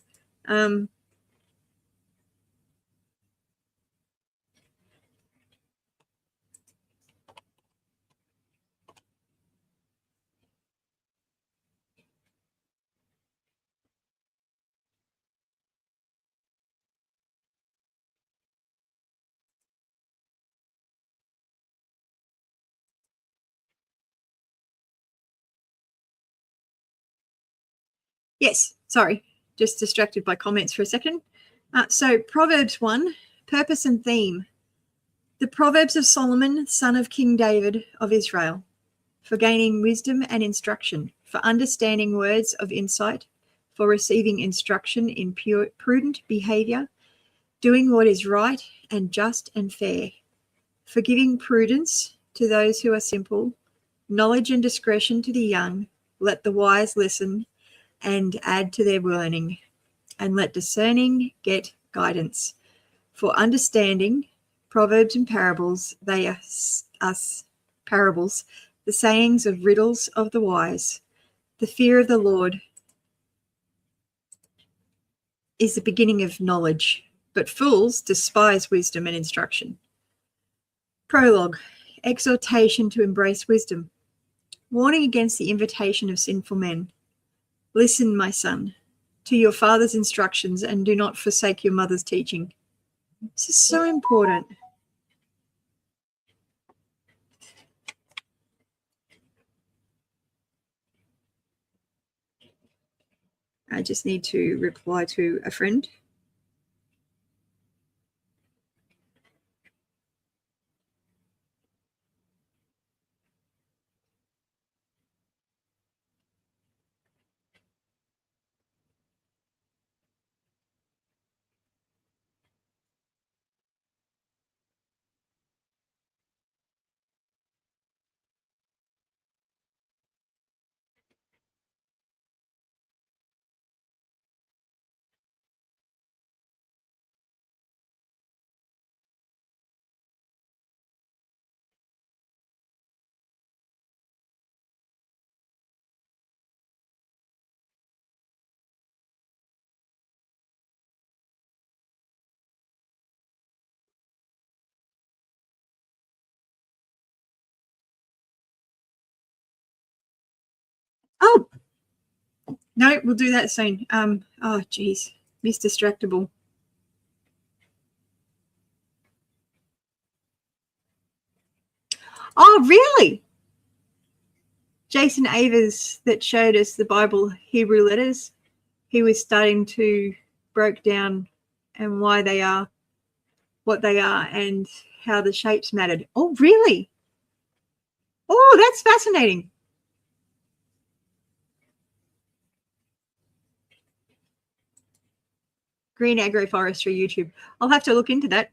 Yes, sorry, just distracted by comments for a second. So Proverbs 1, purpose and theme. The Proverbs of Solomon, son of King David of Israel, for gaining wisdom and instruction, for understanding words of insight, for receiving instruction in prudent behavior, doing what is right and just and fair, for giving prudence to those who are simple, knowledge and discretion to the young. Let the wise listen and add to their learning, and let discerning get guidance. For understanding, proverbs and parables, they are parables, the sayings of riddles of the wise. The fear of the Lord is the beginning of knowledge, but fools despise wisdom and instruction. Prologue, exhortation to embrace wisdom. Warning against the invitation of sinful men. Listen, my son, to your father's instructions and do not forsake your mother's teaching. This is so important. I just need to reply to a friend. No, we'll do that soon. Oh, geez, Miss Distractable. Oh, really? Jason Avers, that showed us the Bible Hebrew letters, he was starting to break down and why they are what they are and how the shapes mattered. Oh, really? Oh, that's fascinating. Green agroforestry YouTube. I'll have to look into that.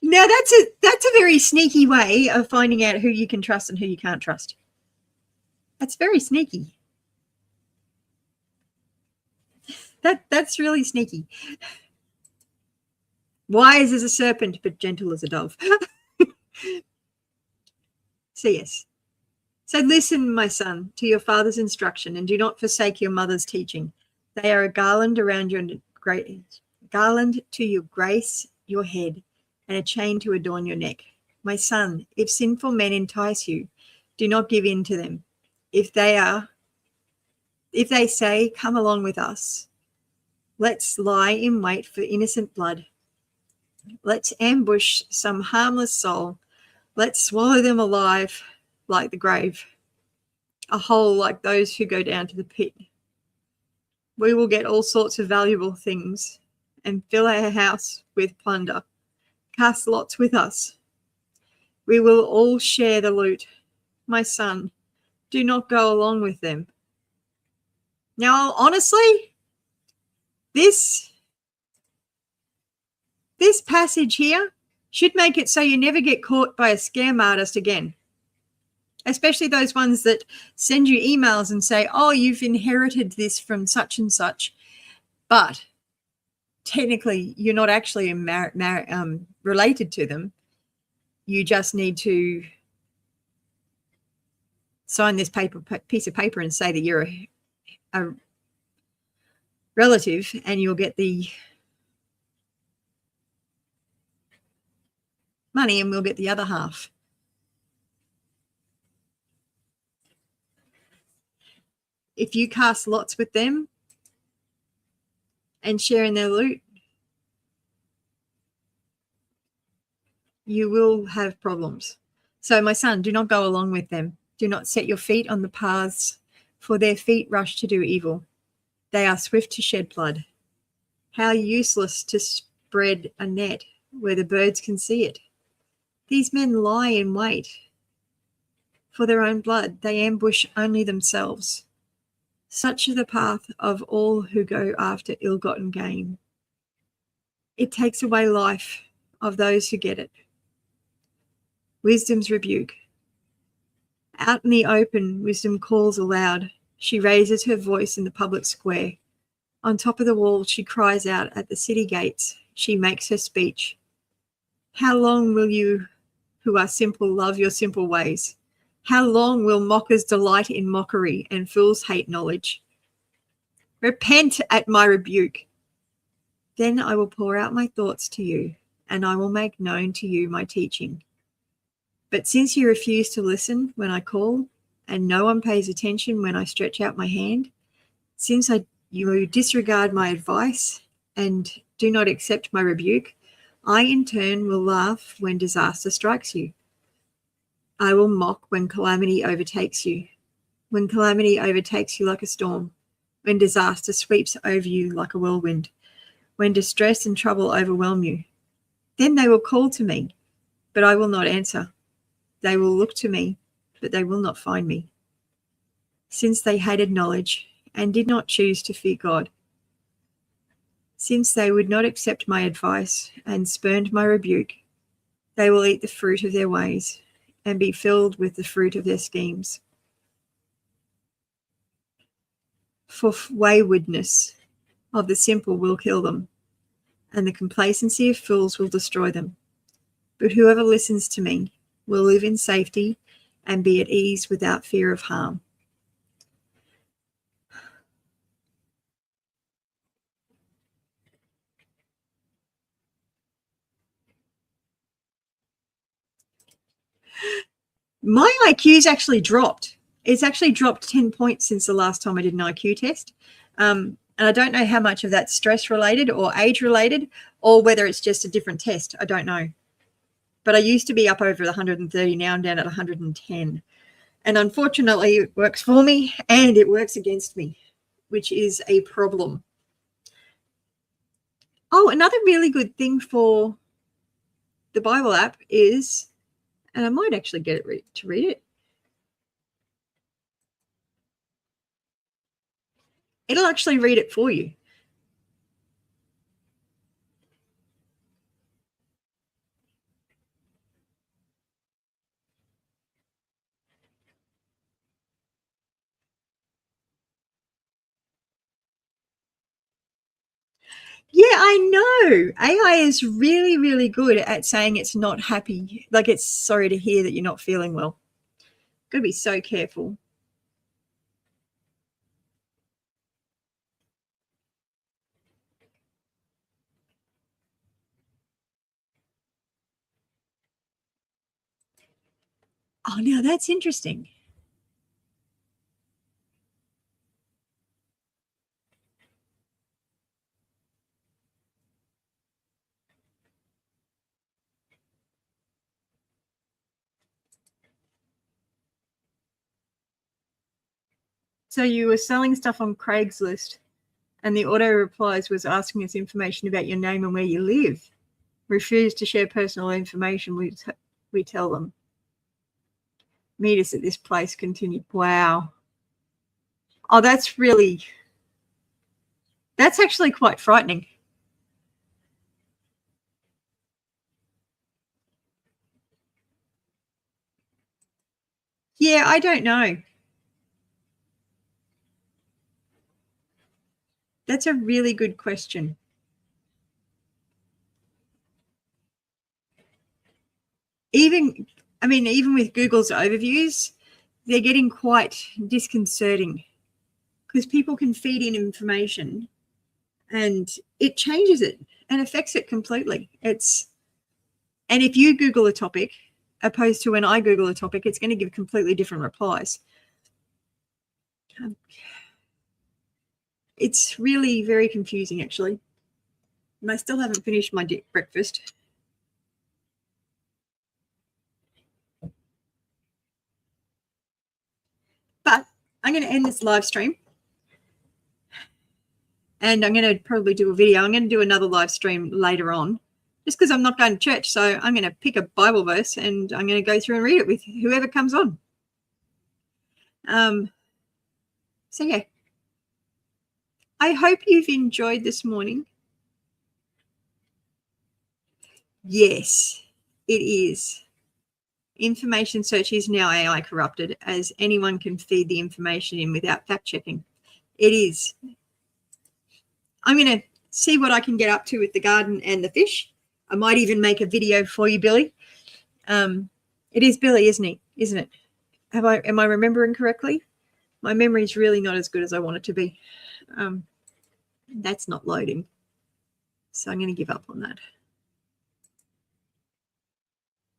Now that's a very sneaky way of finding out who you can trust and who you can't trust. That's very sneaky. That's really sneaky. Wise as a serpent, but gentle as a dove. So yes. So listen, my son, to your father's instruction, and do not forsake your mother's teaching. They are a garland around your garland to your grace, your head, and a chain to adorn your neck. My son, if sinful men entice you, do not give in to them. If they say, come along with us, let's lie in wait for innocent blood. Let's ambush some harmless soul. Let's swallow them alive like the grave, a hole like those who go down to the pit. We will get all sorts of valuable things and fill our house with plunder. Cast lots with us. We will all share the loot. My son, do not go along with them. Now, honestly, this passage here should make it so you never get caught by a scam artist again, especially those ones that send you emails and say, oh, you've inherited this from such and such, but technically you're not actually related to them. You just need to sign this piece of paper and say that you're a relative, and you'll get the money and we'll get the other half. If you cast lots with them and share in their loot, you will have problems. So, my son, do not go along with them. Do not set your feet on the paths, for their feet rush to do evil. They are swift to shed blood. How useless to spread a net where the birds can see it. These men lie in wait for their own blood. They ambush only themselves. Such is the path of all who go after ill-gotten gain. It takes away life of those who get it. Wisdom's rebuke. Out in the open, wisdom calls aloud. She raises her voice in the public square. On top of the wall, she cries out at the city gates. She makes her speech. How long will you who are simple love your simple ways? How long will mockers delight in mockery and fools hate knowledge? Repent at my rebuke. Then I will pour out my thoughts to you, and I will make known to you my teaching. But since you refuse to listen when I call, and no one pays attention when I stretch out my hand, since you disregard my advice and do not accept my rebuke, I in turn will laugh when disaster strikes you. I will mock when calamity overtakes you. When calamity overtakes you like a storm, when disaster sweeps over you like a whirlwind, when distress and trouble overwhelm you. Then they will call to me, but I will not answer. They will look to me, but they will not find me. Since they hated knowledge and did not choose to fear God, since they would not accept my advice and spurned my rebuke, they will eat the fruit of their ways and be filled with the fruit of their schemes. For waywardness of the simple will kill them, and the complacency of fools will destroy them. But whoever listens to me will live in safety and be at ease without fear of harm. My IQ's actually dropped. It's actually dropped 10 points since the last time I did an IQ test. And I don't know how much of that's stress related or age related, or whether it's just a different test. I don't know. But I used to be up over 130. Now I'm down at 110. And unfortunately, it works for me and it works against me, which is a problem. Oh, another really good thing for the Bible app is, and I might actually get it to read it. It'll actually read it for you. Yeah, I know. AI is really, really good at saying it's not happy. Like, it's sorry to hear that you're not feeling well. Got to be so careful. Oh, now that's interesting. So you were selling stuff on Craigslist, and the auto replies was asking us information about your name and where you live. Refuse to share personal information. We tell them. Meet us at this place. Continue. Wow. Oh, that's actually quite frightening. Yeah, I don't know. That's a really good question. Even with Google's overviews, they're getting quite disconcerting because people can feed in information and it changes it and affects it completely. And if you Google a topic, opposed to when I Google a topic, it's going to give completely different replies. It's really very confusing, actually. And I still haven't finished my breakfast. But I'm going to end this live stream. And I'm going to probably do a video. I'm going to do another live stream later on, just because I'm not going to church. So I'm going to pick a Bible verse and I'm going to go through and read it with whoever comes on. So, yeah. I hope you've enjoyed this morning. Yes, it is. Information search is now AI corrupted, as anyone can feed the information in without fact checking. It is. I'm going to see what I can get up to with the garden and the fish. I might even make a video for you, Billy. It is Billy, isn't he? Isn't it? Am I remembering correctly? My memory is really not as good as I want it to be. That's not loading. So I'm going to give up on that.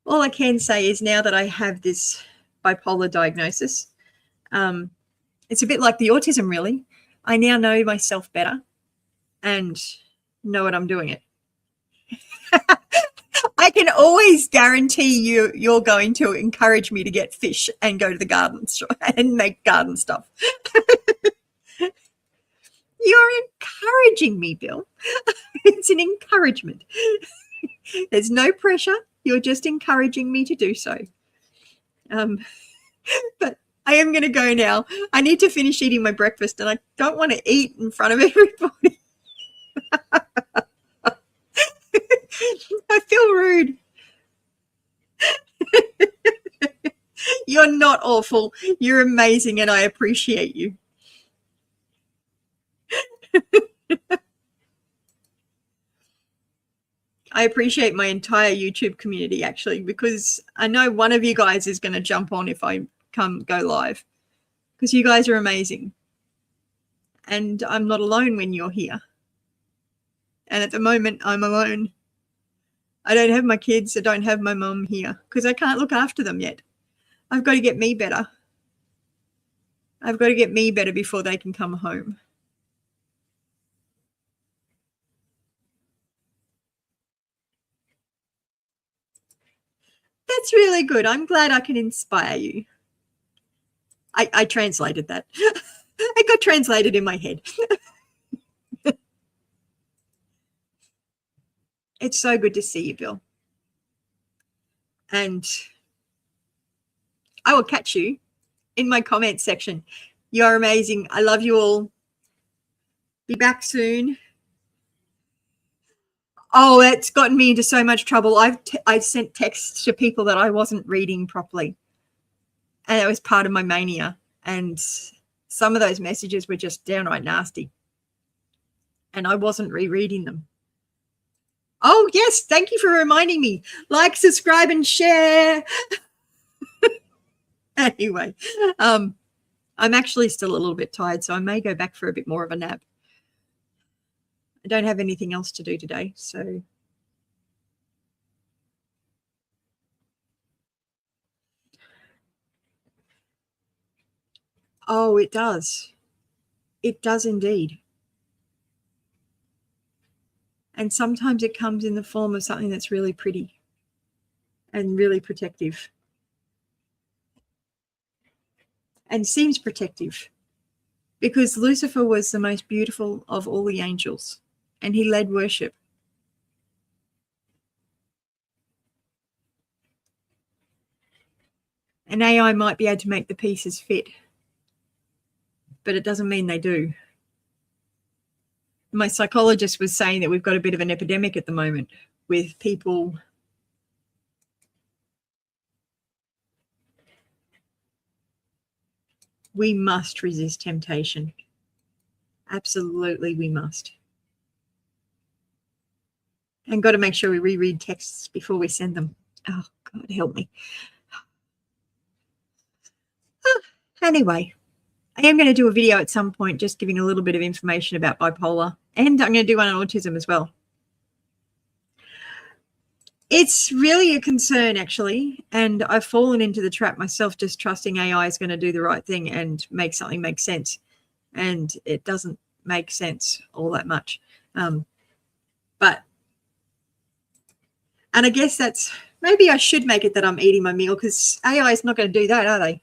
All I can say is now that I have this bipolar diagnosis, it's a bit like the autism, really. I now know myself better and know what I'm doing it. I can always guarantee you're going to encourage me to get fish and go to the garden and make garden stuff. You're encouraging me, Bill. It's an encouragement. There's no pressure. You're just encouraging me to do so. But I am going to go now. I need to finish eating my breakfast and I don't want to eat in front of everybody. I feel rude. You're not awful. You're amazing and I appreciate you. I appreciate my entire YouTube community, actually, because I know one of you guys is going to jump on if I go live, because you guys are amazing. And I'm not alone when you're here. And at the moment, I'm alone. I don't have my kids. I don't have my mum here because I can't look after them yet. I've got to get me better. I've got to get me better before they can come home. That's really good. I'm glad I can inspire you. I translated that. It got translated in my head. It's so good to see you, Bill. And I will catch you in my comment section. You're amazing. I love you all. Be back soon. Oh, it's gotten me into so much trouble. I've sent texts to people that I wasn't reading properly. And it was part of my mania. And some of those messages were just downright nasty. And I wasn't rereading them. Oh, yes. Thank you for reminding me. Like, subscribe, and share. Anyway, I'm actually still a little bit tired, so I may go back for a bit more of a nap. I don't have anything else to do today, so. Oh, it does. It does indeed. And sometimes it comes in the form of something that's really pretty and really protective. And seems protective. Because Lucifer was the most beautiful of all the angels. And he led worship. An AI might be able to make the pieces fit. But it doesn't mean they do. My psychologist was saying that we've got a bit of an epidemic at the moment with people we must resist temptation. Absolutely, we must. And got to make sure we reread texts before we send them. Oh, God, help me. Anyway, I am going to do a video at some point just giving a little bit of information about bipolar. And I'm going to do one on autism as well. It's really a concern, actually. And I've fallen into the trap myself, just trusting AI is going to do the right thing and make something make sense. And it doesn't make sense all that much. And I guess that's, maybe I should make it that I'm eating my meal, because AI is not going to do that, are they?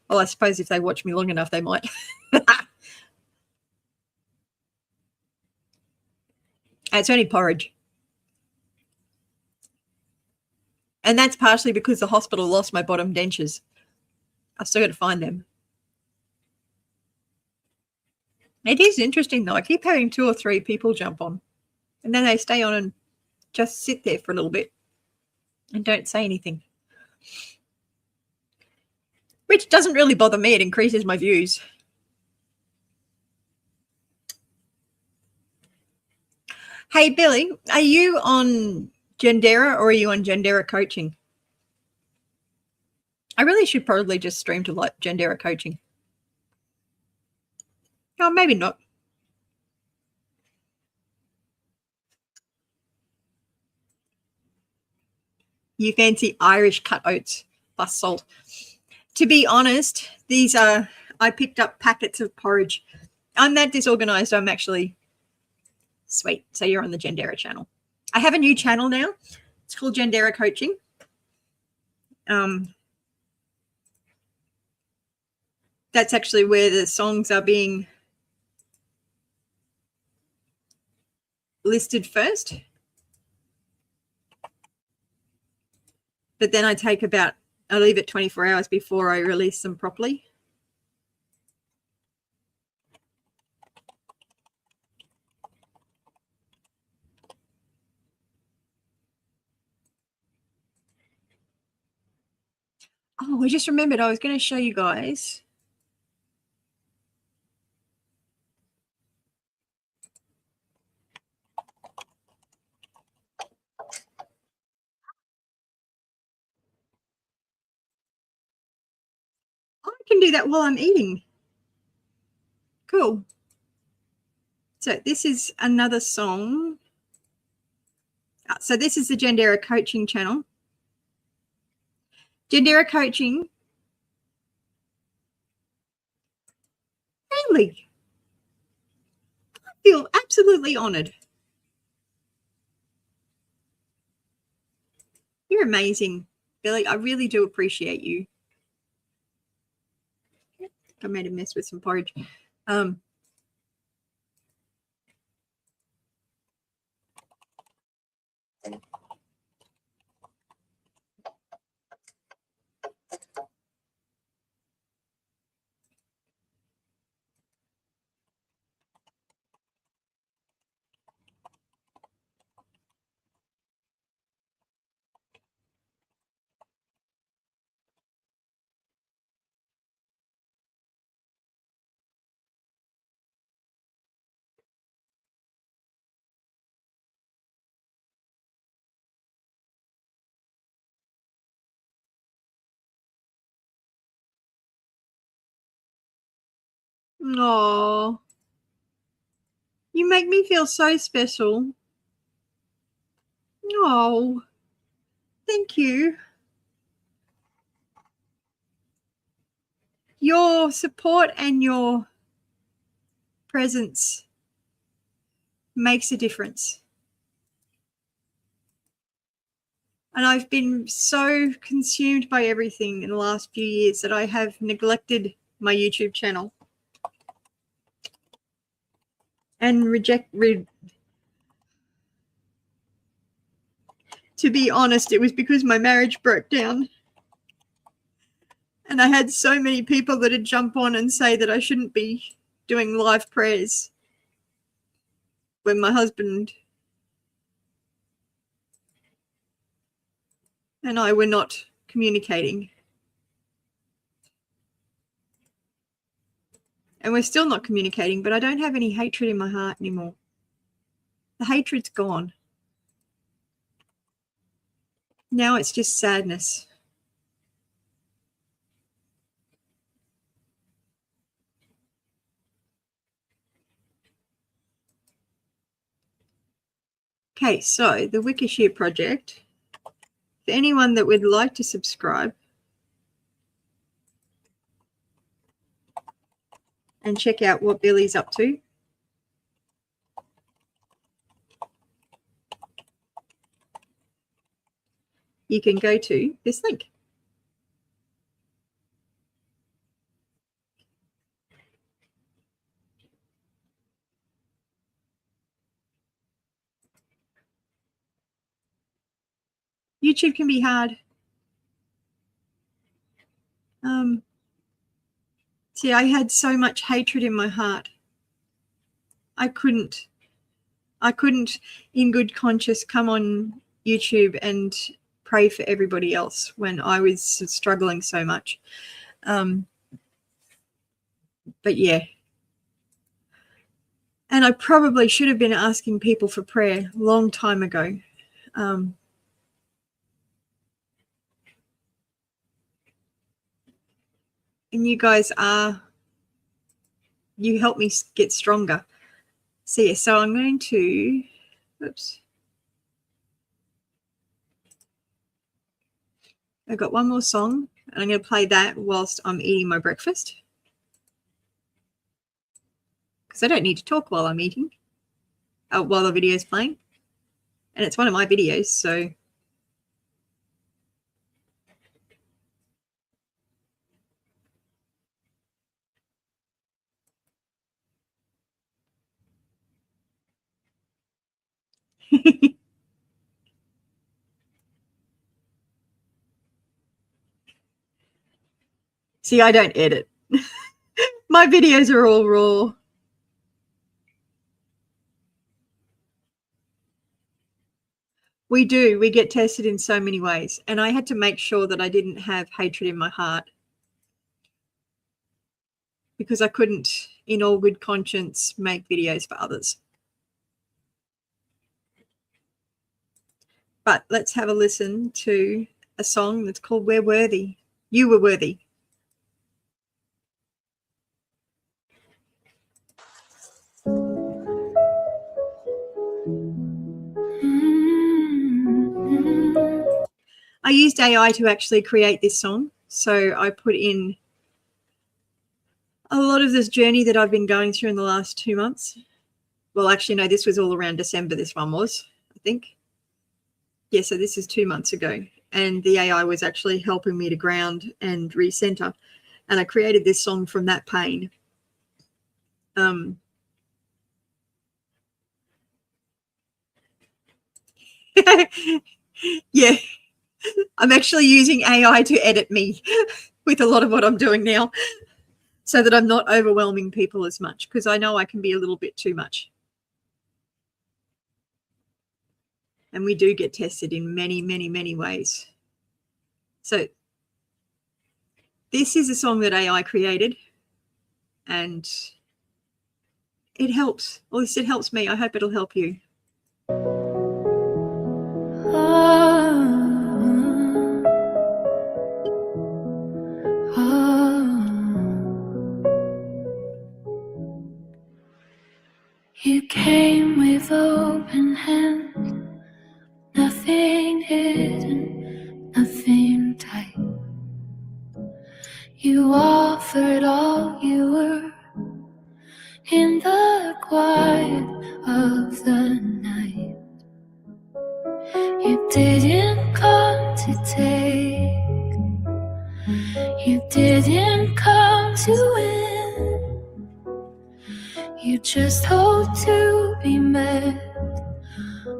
Well, I suppose if they watch me long enough, they might. It's only porridge. And that's partially because the hospital lost my bottom dentures. I've still got to find them. It is interesting, though. I keep having 2 or 3 people jump on. And then they stay on and just sit there for a little bit and don't say anything. Which doesn't really bother me. It increases my views. Hey, Billy, are you on Gendera or are you on Gendera Coaching? I really should probably just stream to like Gendera Coaching. Oh, maybe not. You fancy Irish cut oats plus salt. To be honest, these are, I picked up packets of porridge. I'm that disorganized. I'm actually sweet. So you're on the Gendera channel. I have a new channel now. It's called Gendera Coaching. That's actually where the songs are being listed first. But then I leave it 24 hours before I release them properly. Oh, I just remembered I was going to show you guys. I can do that while I'm eating. Cool. So this is another song. So this is the Gendera Coaching channel. Gendera Coaching Really? I feel absolutely honored. You're amazing, Billy. I really do appreciate you. I made a mess with some porridge. Oh, you make me feel so special. Oh, thank you. Your support and your presence makes a difference. And I've been so consumed by everything in the last few years that I have neglected my YouTube channel and to be honest, it was because my marriage broke down. And I had so many people that would jump on and say that I shouldn't be doing live prayers when my husband and I were not communicating. And we're still not communicating, but I don't have any hatred in my heart anymore. The hatred's gone. Now it's just sadness. Okay, so the Wikishare project, for anyone that would like to subscribe and check out what Billy's up to, you can go to this link. YouTube can be hard. See, I had so much hatred in my heart. I couldn't in good conscience come on YouTube and pray for everybody else when I was struggling so much. But yeah. And I probably should have been asking people for prayer a long time ago. And you guys you help me get stronger. So yeah, so I'm going to, oops. I've got one more song and I'm going to play that whilst I'm eating my breakfast. Because I don't need to talk while I'm eating, while the video is playing. And it's one of my videos, so. See, I don't edit. My videos are all raw. We do. We get tested in so many ways. And I had to make sure that I didn't have hatred in my heart, because I couldn't, in all good conscience, make videos for others. But let's have a listen to a song that's called We're Worthy. You Were Worthy. I used AI to actually create this song. So I put in a lot of this journey that I've been going through in the last 2 months. Well, actually, no, this was all around December. This one was, I think. Yeah, so this is 2 months ago. And the AI was actually helping me to ground and recenter. And I created this song from that pain. Yeah, I'm actually using AI to edit me with a lot of what I'm doing now so that I'm not overwhelming people as much, because I know I can be a little bit too much. And we do get tested in many, many, many ways. So this is a song that AI created, and it helps. At least it helps me. I hope it'll help you. You came with open hands, nothing hidden, nothing tight. You offered all you were in the quiet of the night. You didn't come to take, you didn't come to win. You just hope to be met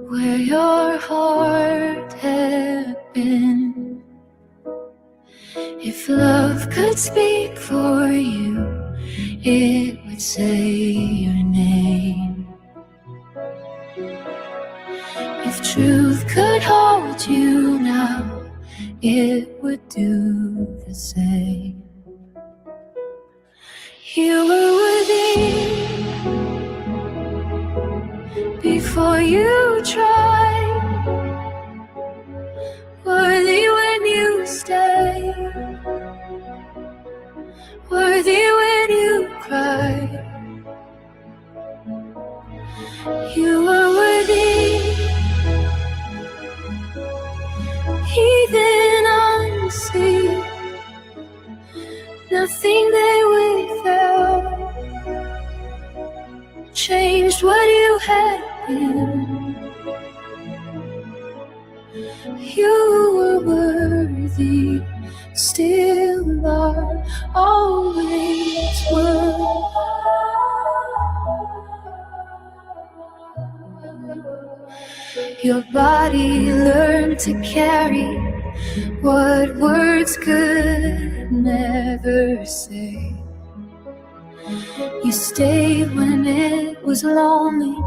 where your heart had been. If love could speak for you, it would say your name. If truth could hold you now, it would do the same. You were worthy before you tried, worthy when you stay, worthy when you cry. You were worthy, heathen unseen, nothing they without changed what you had been. You were worthy, still are, always were. Your body learned to carry what words could never say. You stayed when it was lonely.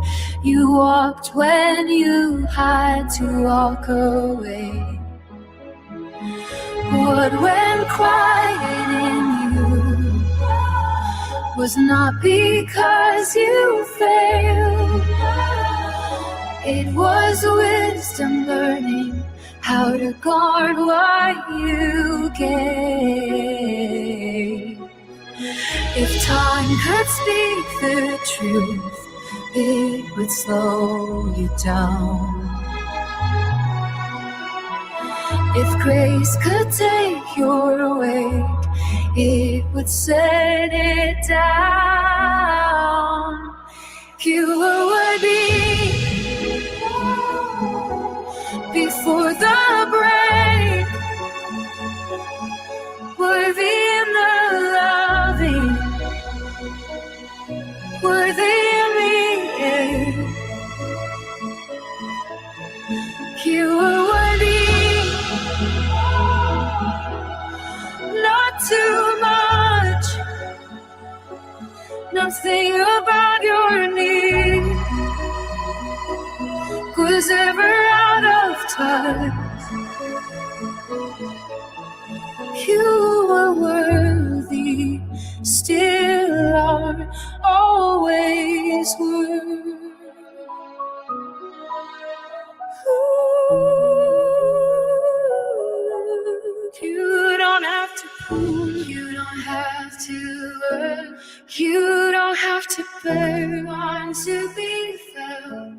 You walked when you had to walk away. What went quiet in you was not because you failed. It was wisdom learning how to guard what you gave. If time could speak the truth, it would slow you down. If grace could take your weight, it would set it down. You were worthy before the break, worthy in the loving, worthy in the end. You were worthy, not too much, nothing about your need was ever out of touch. You were worthy, still are, always were. You don't have to prove, you don't have to learn, you don't have to burn to be felt.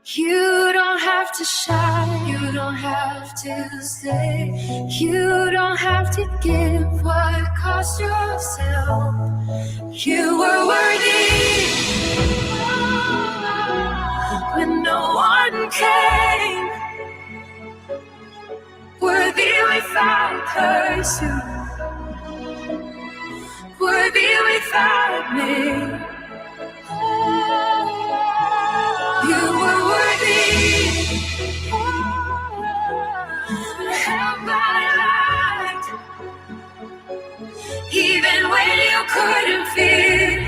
You don't have to shine, you don't have to stay. You don't have to give what cost yourself. You were worthy when no one came. Worthy without pursuit. Worthy without me. You were worthy. Held by light, even when you couldn't feel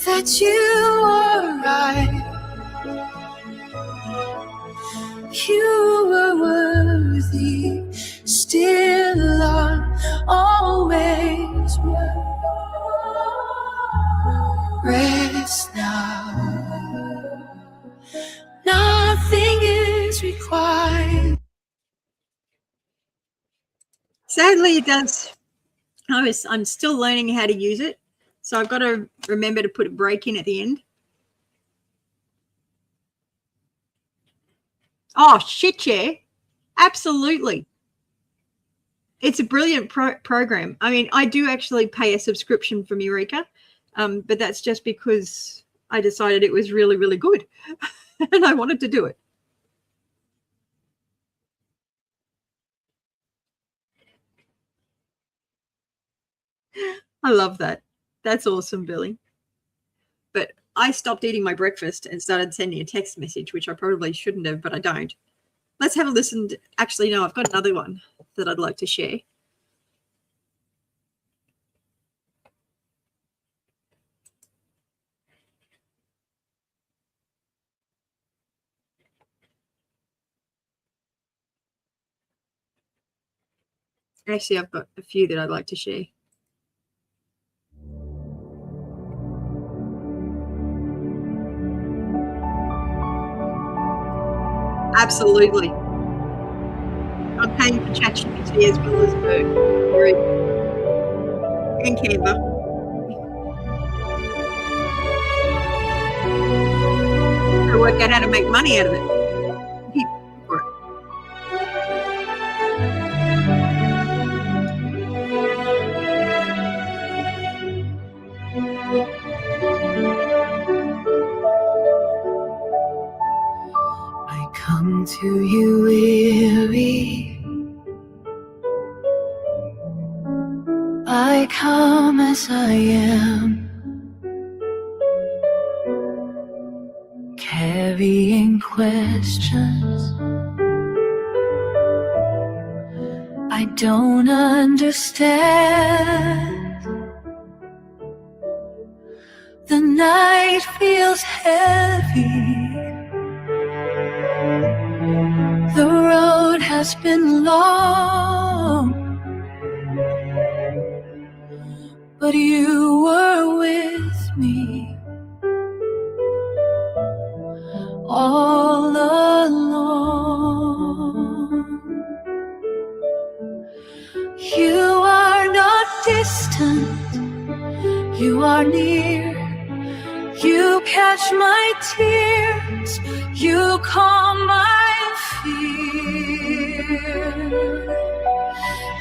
that you were right. You were worthy, still are, always were. Rest now. Nothing is required. Sadly, it does. I'm still learning how to use it, so I've got to remember to put a break in at the end. Oh, shit, yeah. Absolutely. It's a brilliant program. I mean, I do actually pay a subscription from Eureka, but that's just because I decided it was really, really good and I wanted to do it. I love that. That's awesome, Billy. But I stopped eating my breakfast and started sending a text message, which I probably shouldn't have, but I don't. Let's have a listen. Actually, no, I've got another one that I'd like to share. Actually, I've got a few that I'd like to share. Absolutely. I'm paying for ChatGPT as well as for and Canva. To work out how to make money out of it. For it. I come to you weary. I come as I am, carrying questions I don't understand. The night feels heavy. The road has been long, but you were with me all along. You are not distant, you are near. You catch my tears, you calm my fear.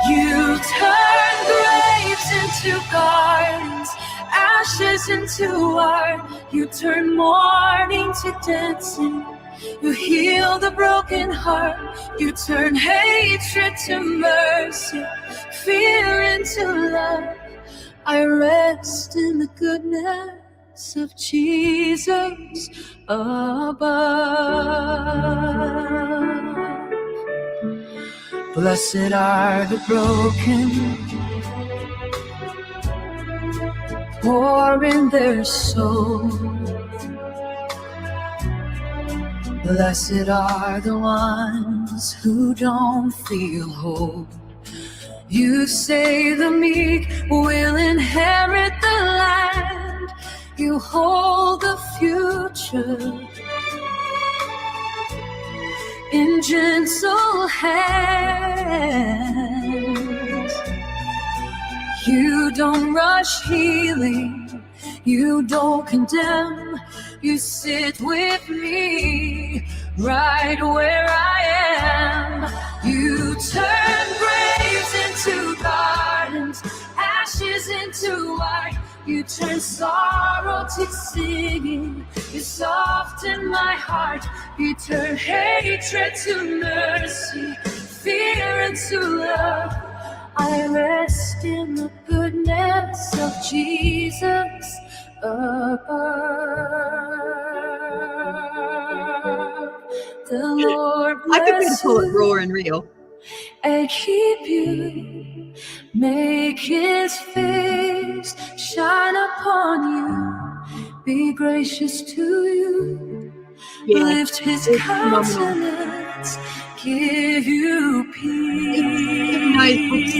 You turn graves into gardens, ashes into art. You turn mourning to dancing. You heal the broken heart. You turn hatred to mercy, fear into love. I rest in the goodness of Jesus above. Blessed are the broken, poor in their soul. Blessed are the ones who don't feel whole. You say the meek will inherit the land. You hold the future in gentle hands. You don't rush healing, you don't condemn. You sit with me right where I am. You turn graves into gardens, ashes into art. You turn sorrow to singing. You soften my heart. You turn hatred to mercy, fear into love. I rest in the goodness of Jesus above. The Lord I prefer to bless call it you raw and real. and keep you, make his face shine upon you, be gracious to you, Yeah, lift his it's phenomenal. countenance, give you Even those books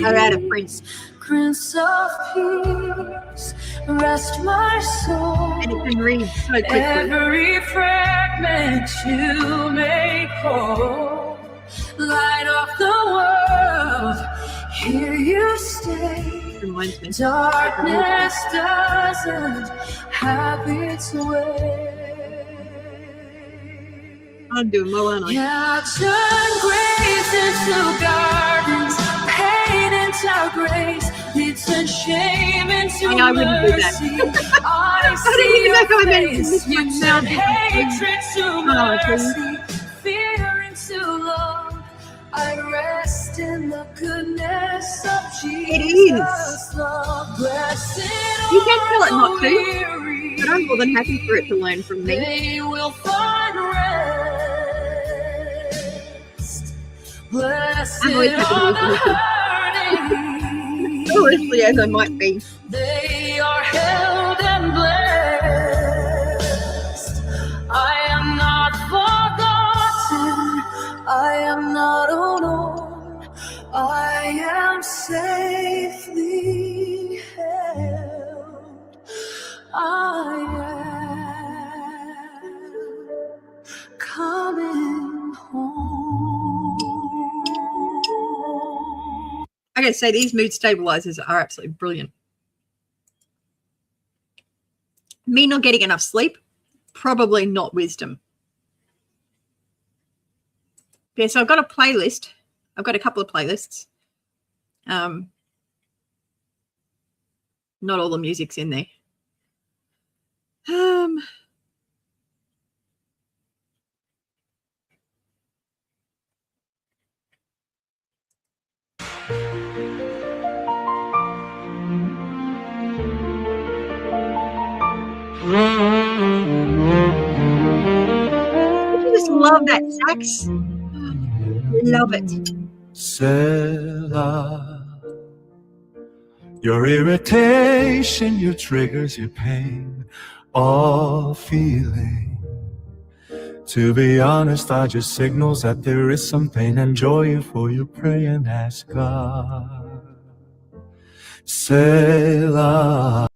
that are out of print. peace. Prince of Peace, rest my soul. And it can read so quickly. Every fragment you make whole. Light of the world, here you stay. Reminds me. Darkness doesn't have its way. I'm doing well, aren't I? Yeah, turn graves into gardens, pain into grace, it's a shame into I wouldn't do that. mercy. I don't even know how I managed to face, miss my you mouth. turn hatred to Oh, mercy, fear into love. I rest in the goodness of Jesus. Love. Blessed You can tell it not to, weary, but I'm more than happy for it to learn from me. they will find rest. Blessed I'm always happy are to the listen. hurting, Foolishly as I might be. they are held and blessed. I am not forgotten, I am not alone, I am safely held. I am coming home. I gotta say, these mood stabilizers are absolutely brilliant. Me not getting enough sleep, probably not wisdom. Yeah, so I've got a playlist. I've got a couple of playlists. Not all the music's in there. I just love that sax. Love it. Selah. Your irritation, your triggers, your pain, all feeling. To be honest, are just signals that there is some pain and joy before you pray and ask God. Selah.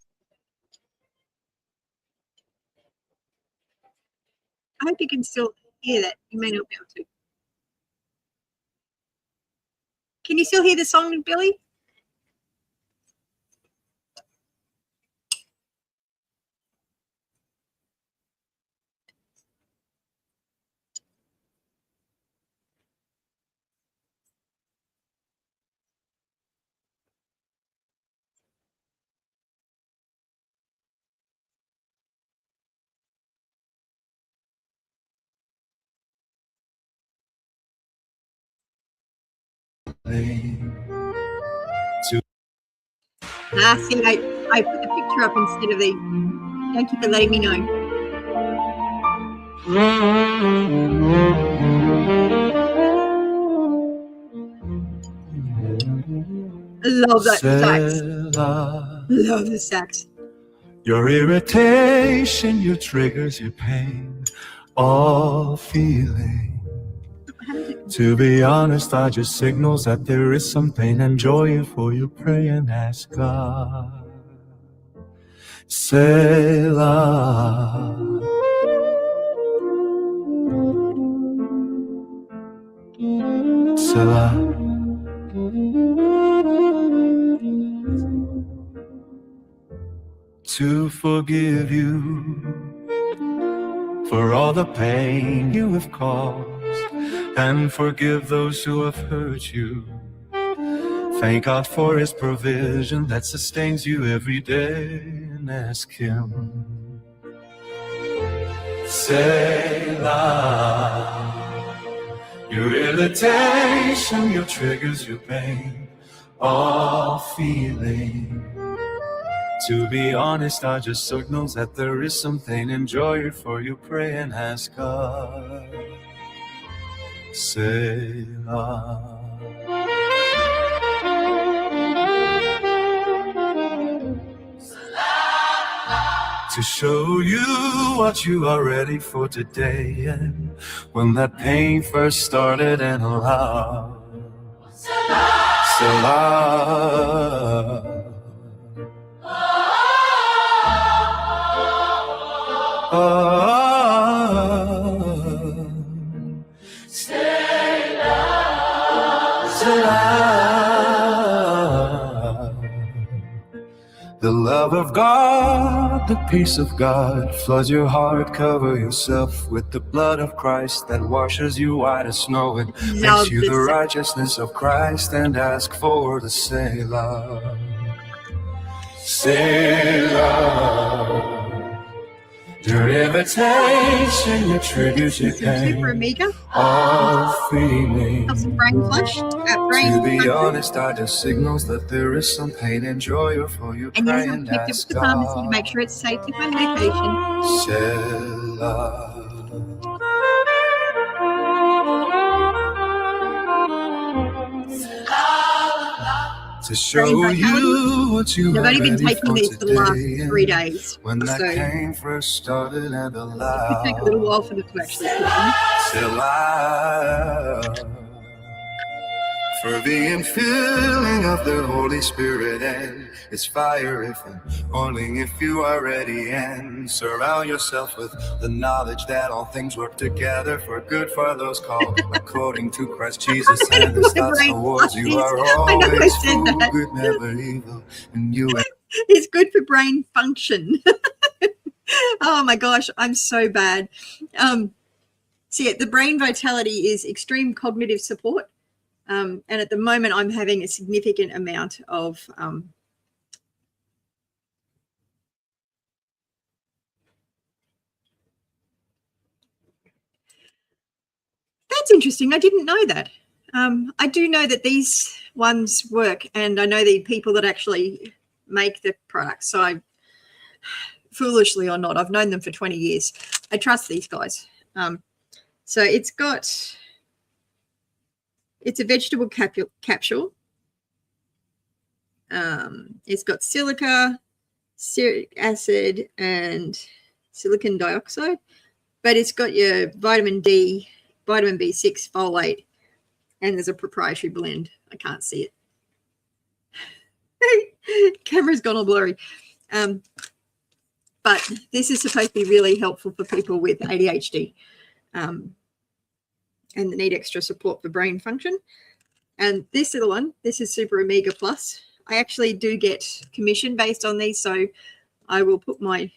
I hope you can still hear that. You may not be able to. Can you still hear the song, Billy? See, I put the picture up instead of the. Thank you for letting me know. I love that sax. Love the sax. Your irritation, your triggers, your pain, all feeling. To be honest, are just signals that there is some pain and joy before you pray and ask God. Selah. Selah. To forgive you for all the pain you have caused, and forgive those who have hurt you. Thank God for his provision that sustains you every day, and ask him. Selah. Your irritation, your triggers, your pain, all feeling. To be honest, are just signals that there is something. Enjoy it for you, pray and ask God. Selah. To show you what you are ready for today, and when that pain first started, and allow Selah. The love of God, the peace of God floods your heart. Cover yourself with the blood of Christ that washes you white as snow. It makes you the righteousness of Christ, and ask for the Selah. Selah. Your invitation, your triggers, your pain, all feeling. To be honest, are just signals that there is some pain. Enjoy it for you, and pray you and have to ask check it with the pharmacy God. to make sure it's safe to find medication. Selah. To show you what you I've are only been ready taking for these for the last today, 3 days. when that So pain first started, and it could take a little while for them to actually kick in. Selah. For the infilling of the Holy Spirit, and it's fire if and only if you are ready, and surround yourself with the knowledge that all things work together for good for those called according to Christ Jesus, and his thoughts towards you are always for good, never evil, and you It's good for brain function. Oh my gosh, I'm so bad. So yeah, the brain vitality is extreme cognitive support. And at the moment, I'm having a significant amount of that's interesting. I didn't know that. I do know that these ones work, and I know the people that actually make the products. So I, foolishly or not, I've known them for 20 years. I trust these guys. So it's a vegetable capsule. It's got silica, silic acid, and silicon dioxide, but it's got your vitamin D, vitamin B6, folate, and there's a proprietary blend. I can't see it. Camera's gone all blurry. But this is supposed to be really helpful for people with ADHD and that need extra support for brain function. And this little one, this is Super Omega Plus. I actually do get commission based on these, so I will put my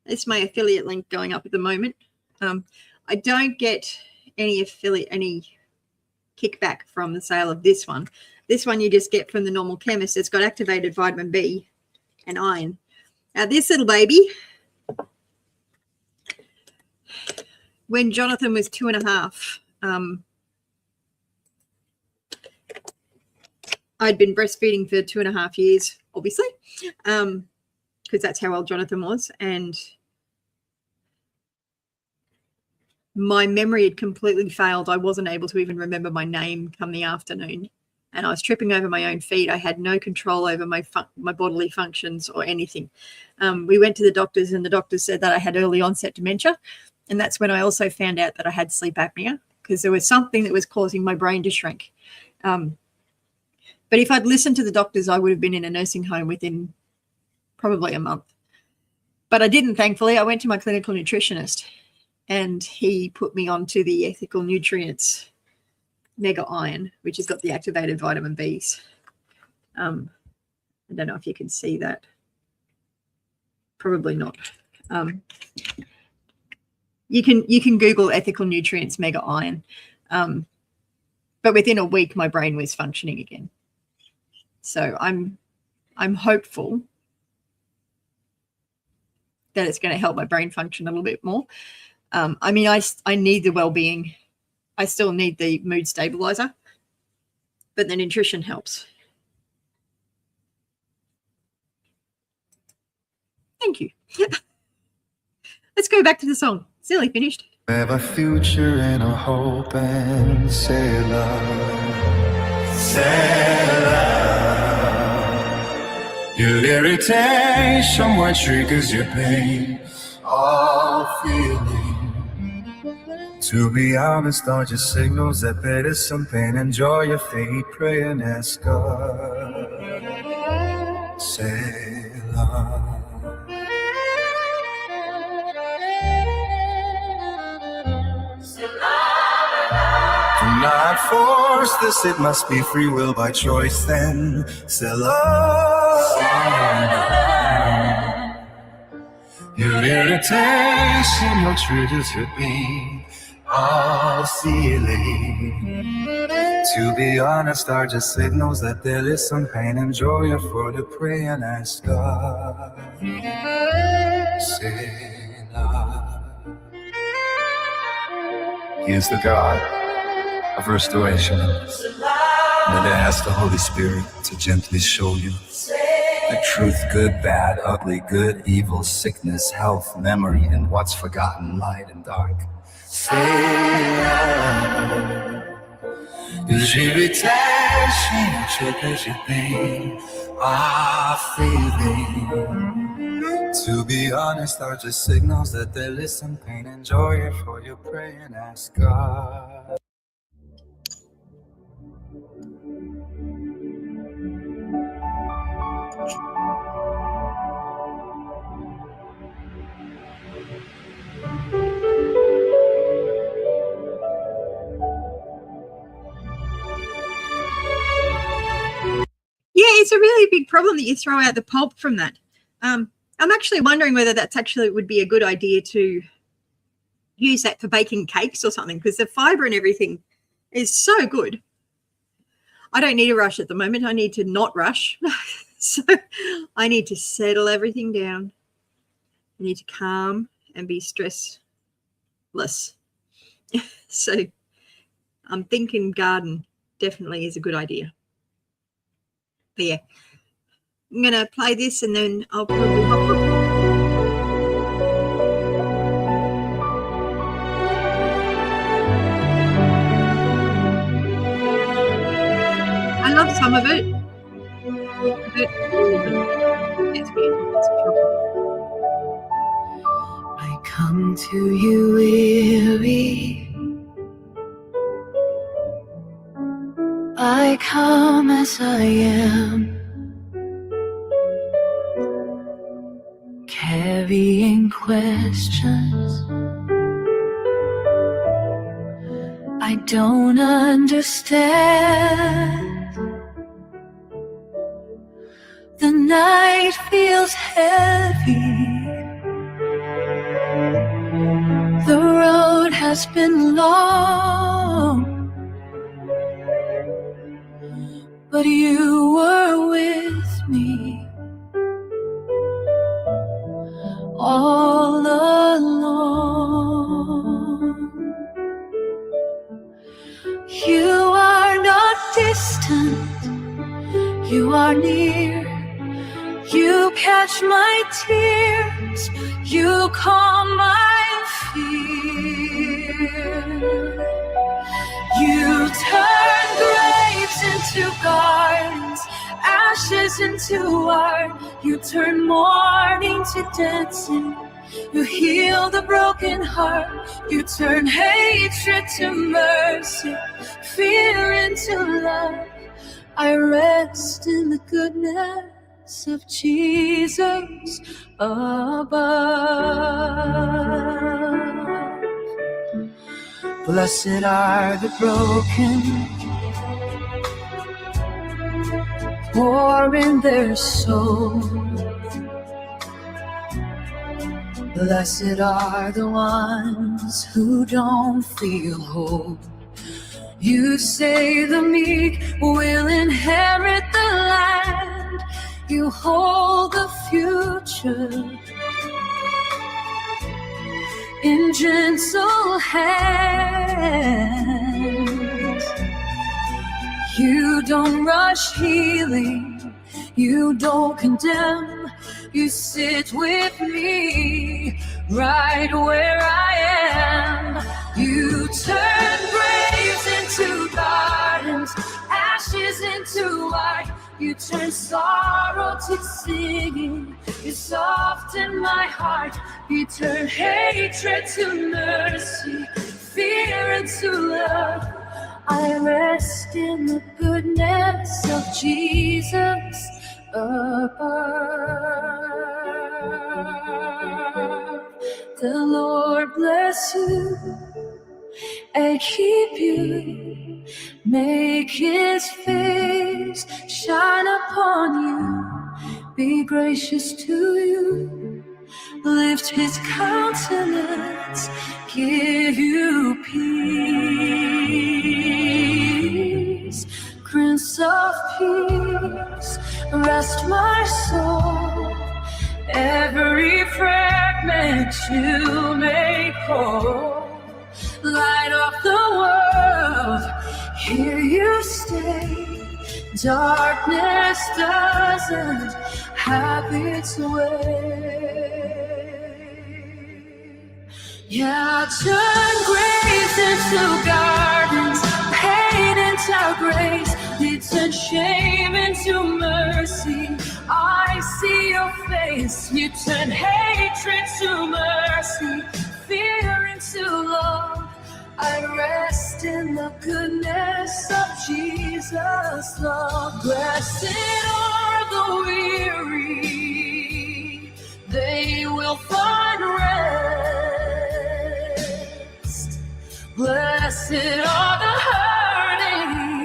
it's my affiliate link going up at the moment. I don't get any kickback from the sale of this one. This one you just get from the normal chemist. It's got activated vitamin B and iron. Now this little baby, when Jonathan was 2.5, I'd been breastfeeding for 2.5 years, obviously, because that's how old Jonathan was. And my memory had completely failed. I wasn't able to even remember my name come the afternoon. And I was tripping over my own feet. I had no control over my bodily functions or anything. We went to the doctors, and the doctors said that I had early onset dementia. And that's when I also found out that I had sleep apnea, because there was something that was causing my brain to shrink. But if I'd listened to the doctors, I would have been in a nursing home within probably a month. But I didn't, thankfully. I went to my clinical nutritionist, and he put me onto the Ethical Nutrients Mega Iron, which has got the activated vitamin Bs. I don't know if you can see that. Probably not. You can Google Ethical Nutrients Mega Iron. But within a week, my brain was functioning again. So I'm hopeful that it's going to help my brain function a little bit more. I mean, I need the well-being. I still need the mood stabilizer, but the nutrition helps. Thank you. Let's go back to the song. Silly finished. We have a future and a hope and sailor. Your irritation, what triggers your pain, all feeling. To be honest, are just signals that there is some pain. Enjoy your fate, pray and ask God. Sailor. Do not force this, it must be free will by choice then. Your irritation, your triggers, your pain, all feeling. To be honest, are just signals that there is some pain. Enjoy your for to pray and ask God. Sailor. He is the God of restoration. And it asks the Holy Spirit to gently show you the truth, good, bad, ugly, good, evil, sickness, health, memory, and what's forgotten, light and dark. Is irritation, your triggers, your pain, are feeling. To be honest, are just signals that there is some pain. Enjoy it for you, pray and ask God. Yeah, it's a really big problem that you throw out the pulp from that. I'm actually wondering whether that's actually would be a good idea to use that for baking cakes or something, because the fiber and everything is so good. I don't need a rush at the moment. I need to not rush. So I need to settle everything down. I need to calm and be stressless. So I'm thinking garden definitely is a good idea. But yeah, I'm going to play this and then I'll probably hop up. I love some of it, but it's weird. I come to you weary. I come as I am, carrying questions I don't understand. The night feels heavy. The road has been long, but you were with me all along. You are not distant, you are near. You catch my tears, you calm my fear. You turn graves into gardens, ashes into art. You turn mourning to dancing. You heal the broken heart. You turn hatred to mercy, fear into love. I rest in the goodness of Jesus above. Blessed are the broken, poor in their soul. Blessed are the ones who don't feel whole. You say the meek will inherit the land. You hold the future in gentle hands. You don't rush healing, you don't condemn. You sit with me right where I am. You turn graves into gardens, ashes into white. You turn sorrow to singing. You soften my heart. You turn hatred to mercy, fear into love. I rest in the goodness of Jesus above. The Lord bless you and keep you, make his face shine upon you, be gracious to you, lift his countenance, give you peace. Prince of Peace, rest my soul, every fragment you make whole. Light of the world, here you stay. Darkness doesn't have its way. Yeah, turn graves into gardens, pain into grace. You turn shame into mercy. I see your face. You turn hatred to mercy, fear into love. I rest in the goodness of Jesus' love. Blessed are the weary, they will find rest. Blessed are the hurting,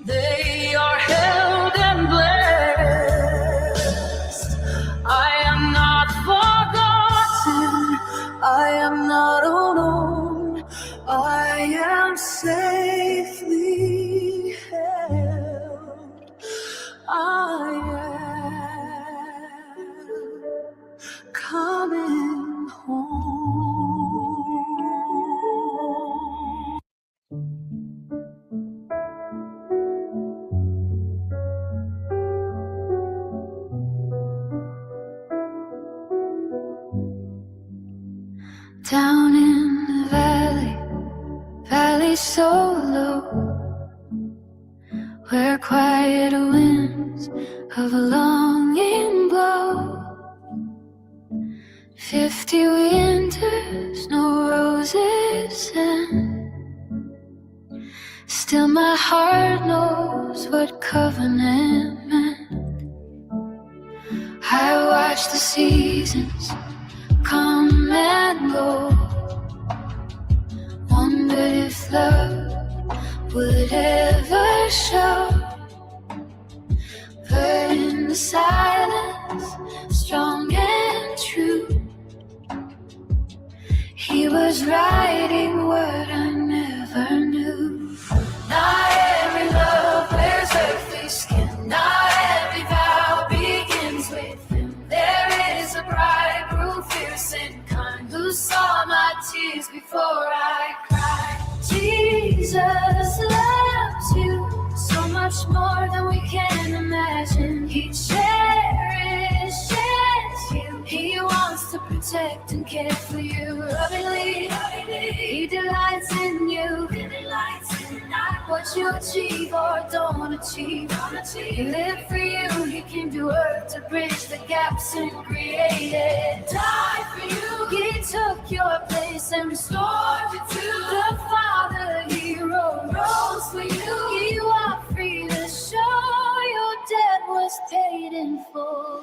they are held and blessed. I am not forgotten, I am not alone, I am safely held. I am coming home. Down in the valley so low, where quiet winds of longing blow. 50 winters, no roses, and still my heart knows what covenant meant. I watch the seasons come and go, wondered if love would ever show. But in the silence, strong and true, he was writing what I never knew. Not every love wears earthly skin, not every vow begins with him. There is a bridegroom, fierce and kind, who saw my tears before I cried. Jesus loves you so much more than we can imagine. He cherishes you, he wants to protect and care for you. Lovingly, he delights in you, not what you achieve or don't achieve. He lived for you, he came to earth to bridge the gaps and created. Died for you, he took your place and restored you to the Father. He rose for you, he walked free to show your debt was paid in full.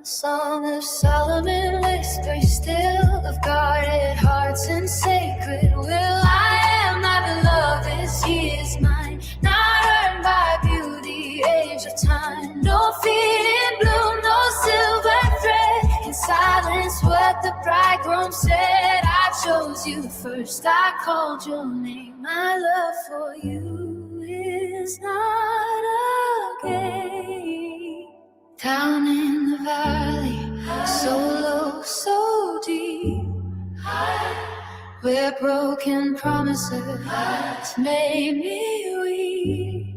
Song of Solomon whispers still of guarded hearts and sacred will. I am not beloved, he is mine, not earned by beauty, age of time. No feet in bloom, no silver thread can silence what the bridegroom said. I chose you first, I called your name. My love for you is not a game. Down in the valley, so low, so deep, where broken promises made me weak.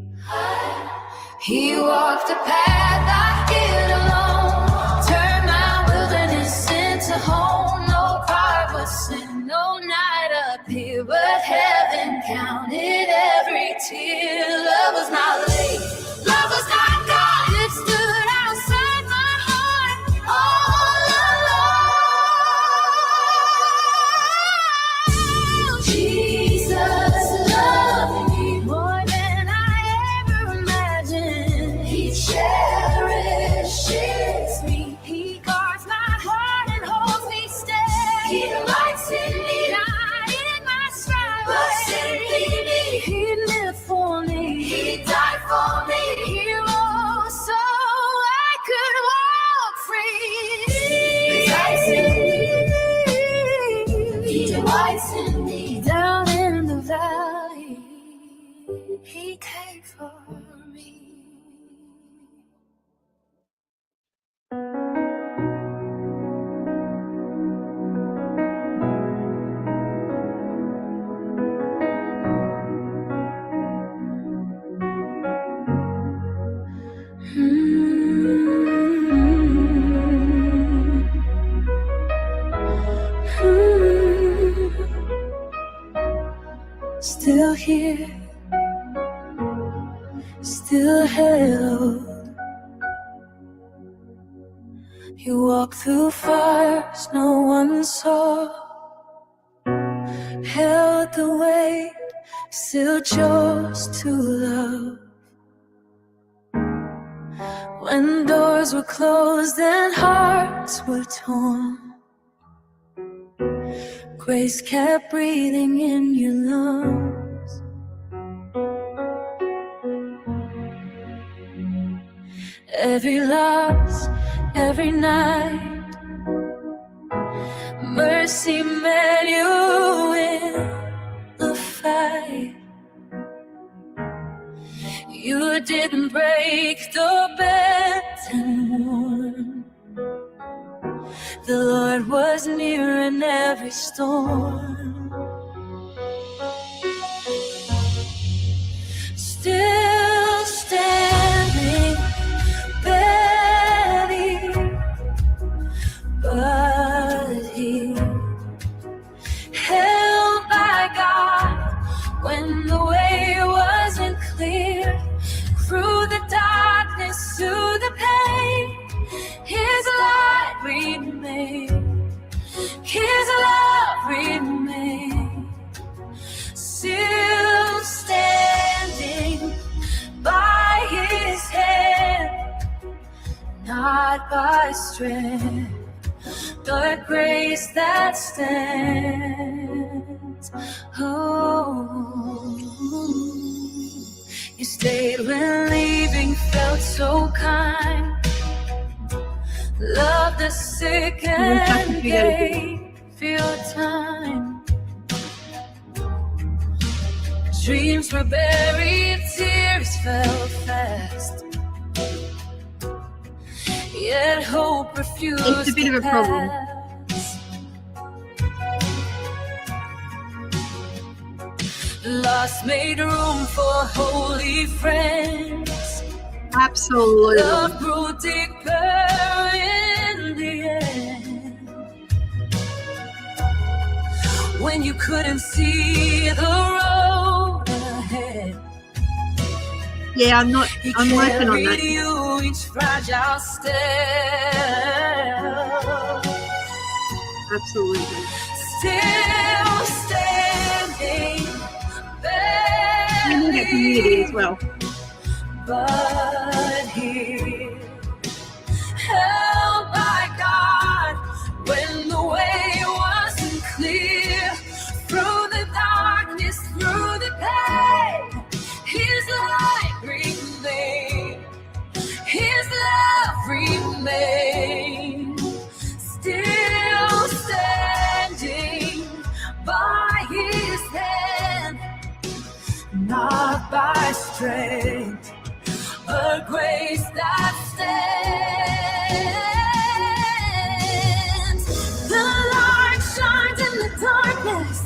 He walked a path I did alone, turned my wilderness into home. No pride was sin, no night up here, but heaven counted every tear. Love was not late, love was not gone. It stood outside my heart all alone. Jesus loved me more than I ever imagined. He cherishes me. He guards my heart and holds me steady. He delights in me, not in my strife, but simply me. He lived for me. He died for me. He rose so I could walk free. He delights in me. Down in the valley, he came for me. Still here, still held. You walk through fires no one saw, held the weight, still chose to love. When doors were closed and hearts were torn, grace kept breathing in your lungs. Every loss, every night, mercy met you in the fight. You didn't break the bent and worn. The Lord was near in every storm. Still standing, barely, but He held by God when the way wasn't clear. Through the darkness, through the pain, His light remained. His love remained. Still standing by His hand, not by strength, but grace that stands. Oh, you stayed when leaving felt so kind. Love the sick and gave your time. Dreams were buried, tears fell fast. Yet hope refused. It's a bit of a problem. Loss made room for holy friends. Absolutely. Love grew deeper in the end. When you couldn't see the road ahead. Yeah, I'm working on that. You each fragile step. Absolutely. Still standing. We need a community as well. But here, held by remain still standing by his hand, not by strength, but grace that stands. The light shines in the darkness,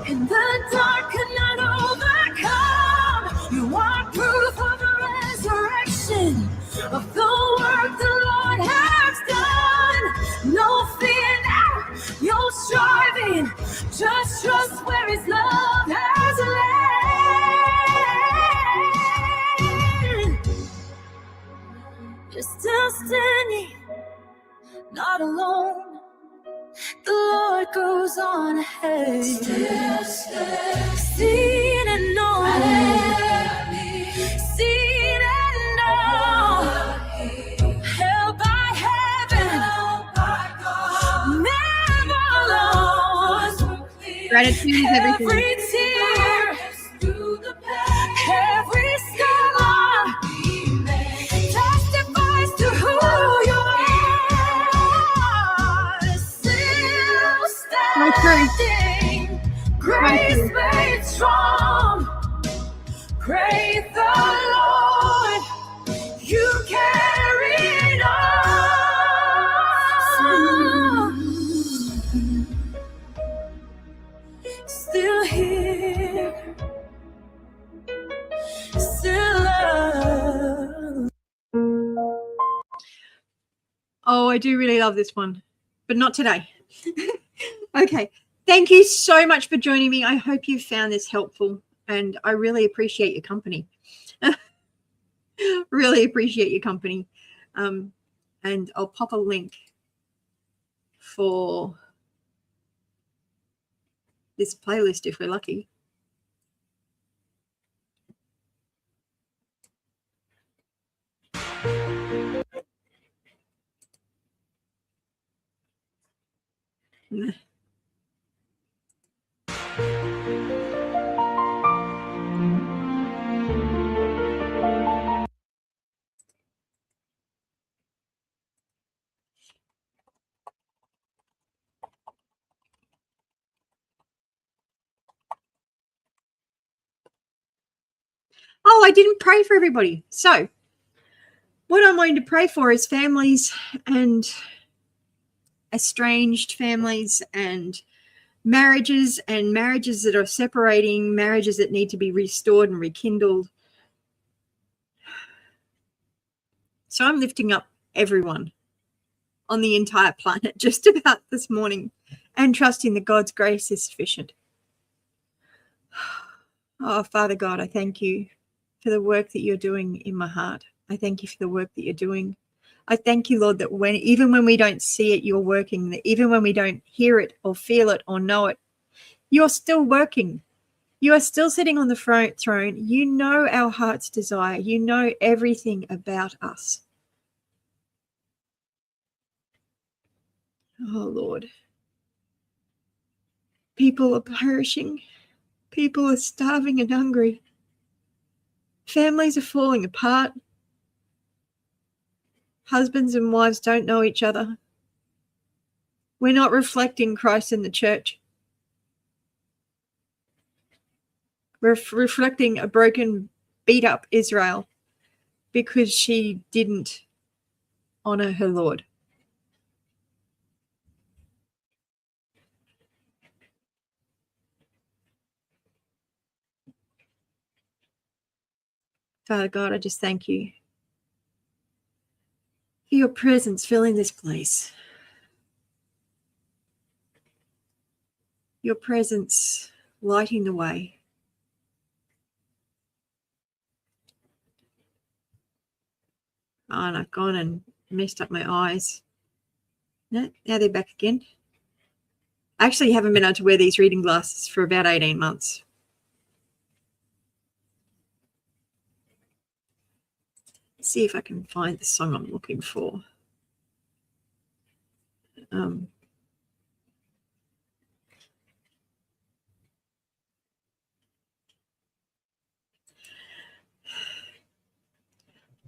and the dark cannot overcome. You are proof of the resurrection, of the work the Lord has done. No fear now, you're striving. Just trust where his love has led. You're still standing, not alone. The Lord goes on ahead. Still seen and known. Seen and known. Held by heaven. Never alone. Gratitude is everything. Every tear, every scar testifies to who you are. Still standing, grace made strong. Praise the Lord, you carried on. Still here, still love. Oh, I do really love this one, but not today. Okay. Thank you so much for joining me. I hope you found this helpful, and I really appreciate your company. Really appreciate your company. And I'll pop a link for this playlist if we're lucky. Oh, I didn't pray for everybody. So what I'm going to pray for is families and estranged families and marriages that are separating, marriages that need to be restored and rekindled. So I'm lifting up everyone on the entire planet just about this morning and trusting that God's grace is sufficient. Oh, Father God, I thank you for the work that you're doing in my heart. I thank you for the work that you're doing. I thank you, Lord, that even when we don't see it, you're working. That even when we don't hear it or feel it or know it, you're still working. You are still sitting on the throne. You know our heart's desire. You know everything about us. Oh, Lord. People are perishing. People are starving and hungry. Families are falling apart. Husbands and wives don't know each other. We're not reflecting Christ in the church. We're reflecting a broken, beat-up Israel because she didn't honor her Lord. Father God, I just thank you for your presence filling this place. Your presence lighting the way. Oh, and I've gone and messed up my eyes. No, now they're back again. I actually haven't been able to wear these reading glasses for about 18 months. Let's see if I can find the song I'm looking for.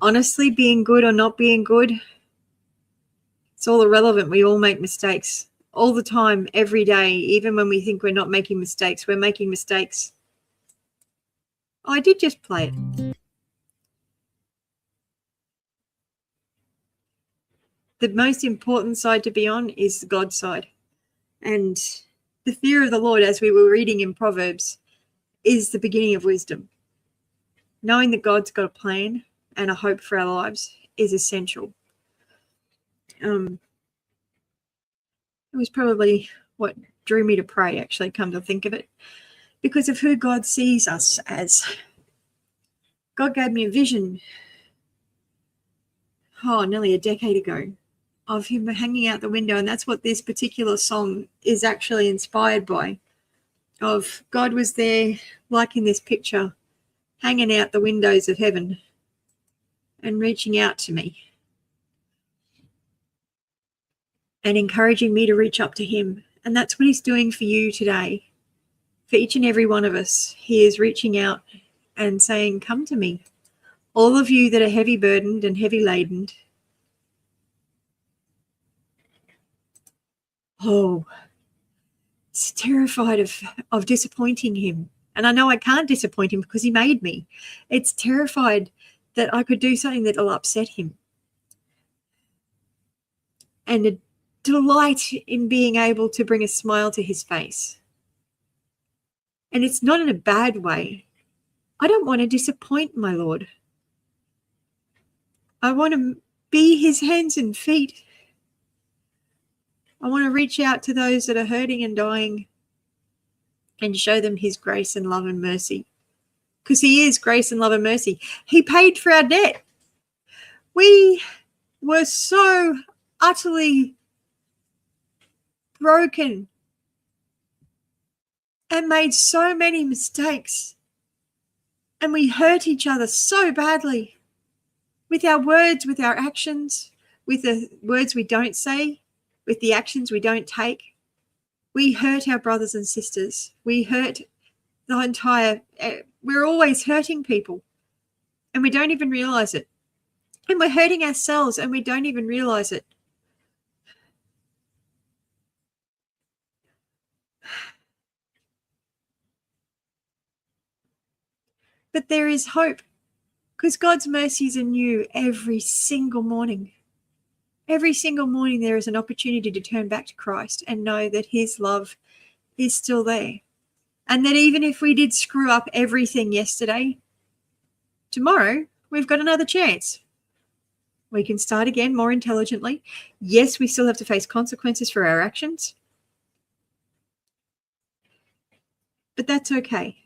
Honestly, being good or not being good, It's all irrelevant. We all make mistakes all the time, every day. Even when we think we're not making mistakes, we're making mistakes. Oh, I did just play it. The most important side to be on is the God side. And the fear of the Lord, as we were reading in Proverbs, is the beginning of wisdom. Knowing that God's got a plan and a hope for our lives is essential. It was probably what drew me to pray, actually, come to think of it, because of who God sees us as. God gave me a vision, nearly a decade ago, of him hanging out the window, and that's what this particular song is actually inspired by. Of God was there, like in this picture, hanging out the windows of heaven and reaching out to me and encouraging me to reach up to him. And that's what he's doing for you today. For each and every one of us, he is reaching out and saying, come to me. All of you that are heavy burdened and heavy laden. Oh, it's terrified of disappointing him. And I know I can't disappoint him because he made me. It's terrified that I could do something that will upset him. And a delight in being able to bring a smile to his face. And it's not in a bad way. I don't want to disappoint my Lord. I want to be his hands and feet. I want to reach out to those that are hurting and dying and show them his grace and love and mercy. Because he is grace and love and mercy. He paid for our debt. We were so utterly broken and made so many mistakes. And we hurt each other so badly with our words, with our actions, with the words we don't say, with the actions we don't take. We hurt our brothers and sisters. We hurt we're always hurting people and we don't even realize it. And we're hurting ourselves and we don't even realize it. But there is hope because God's mercies are new every single morning. Every single morning there is an opportunity to turn back to Christ and know that his love is still there. And that even if we did screw up everything yesterday, tomorrow we've got another chance. We can start again more intelligently. Yes, we still have to face consequences for our actions. But that's okay.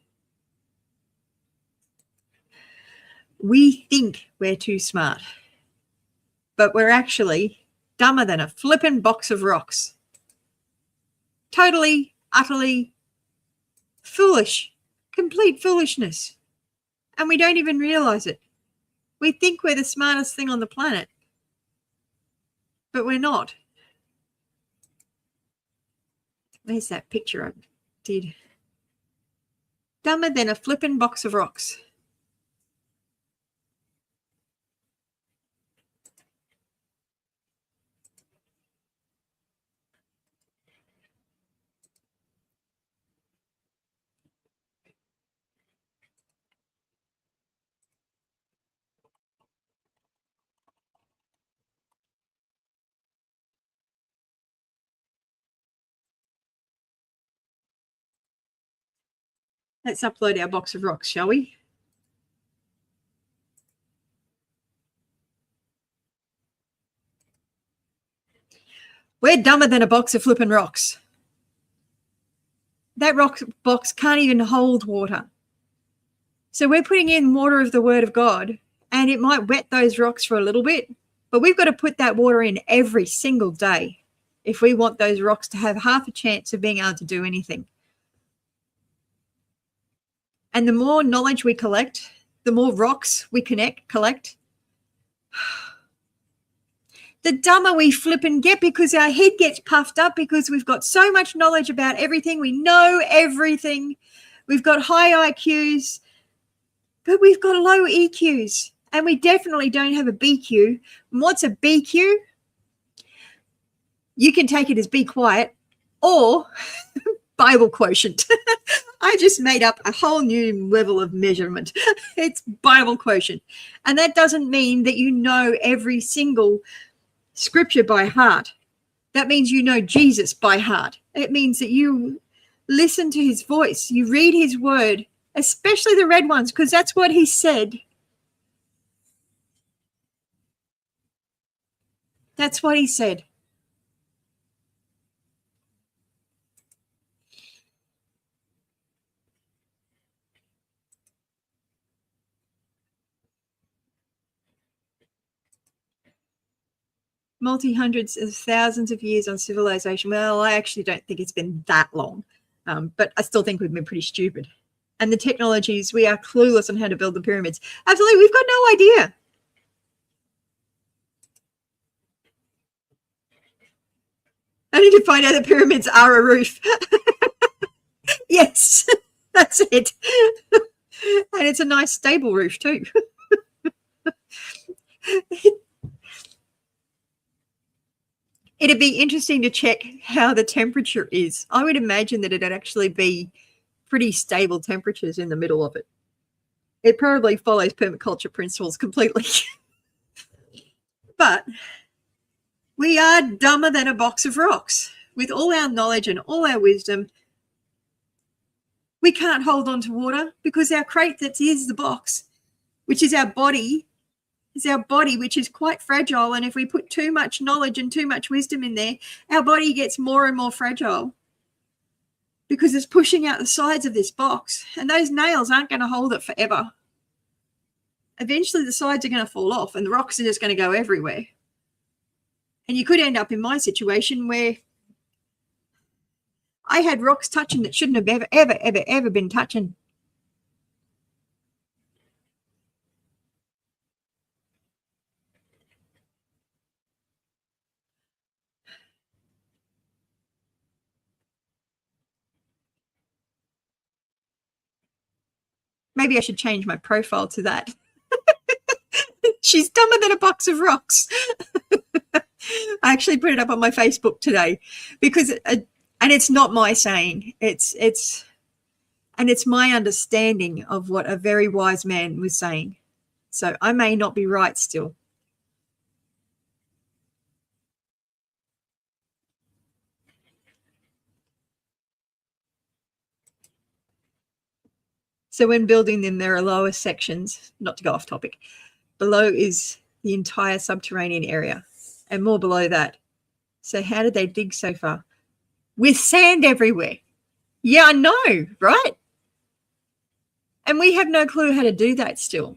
We think we're too smart, but we're actually dumber than a flippin' box of rocks. Totally, utterly foolish, complete foolishness. And we don't even realize it. We think we're the smartest thing on the planet, but we're not. There's that picture I did. Dumber than a flippin' box of rocks. Let's upload our box of rocks, shall we? We're dumber than a box of flippin' rocks. That rock box can't even hold water. So we're putting in water of the Word of God, and it might wet those rocks for a little bit, but we've got to put that water in every single day if we want those rocks to have half a chance of being able to do anything. And the more knowledge we collect, the more rocks we collect, the dumber we flippin' get because our head gets puffed up because we've got so much knowledge about everything. We know everything. We've got high IQs, but we've got low EQs. And we definitely don't have a BQ. And what's a BQ? You can take it as be quiet or Bible quotient. I just made up a whole new level of measurement. It's Bible quotient. And that doesn't mean that you know every single scripture by heart. That means you know Jesus by heart. It means that you listen to his voice. You read his word, especially the red ones, because that's what he said. That's what he said. Multi-hundreds of thousands of years on civilization. Well, I actually don't think it's been that long, but I still think we've been pretty stupid. And the technologies, we are clueless on how to build the pyramids. Absolutely, we've got no idea. I need to find out the pyramids are a roof. Yes, that's it. And it's a nice stable roof too. It'd be interesting to check how the temperature is. I would imagine that it'd actually be pretty stable temperatures in the middle of it. It probably follows permaculture principles completely. But we are dumber than a box of rocks. With all our knowledge and all our wisdom, we can't hold on to water because our crate that is the box, which is our body, which is quite fragile. And if we put too much knowledge and too much wisdom in there, our body gets more and more fragile because it's pushing out the sides of this box. And those nails aren't going to hold it forever. Eventually the sides are going to fall off and the rocks are just going to go everywhere. And you could end up in my situation where I had rocks touching that shouldn't have ever been touching. Maybe I should change my profile to that. She's dumber than a box of rocks. I actually put it up on my Facebook today because, and it's not my saying, it's my understanding of what a very wise man was saying. So I may not be right still. So when building them, there are lower sections, not to go off topic. Below is the entire subterranean area and more below that. So how did they dig so far? With sand everywhere. Yeah, I know, right? And we have no clue how to do that still.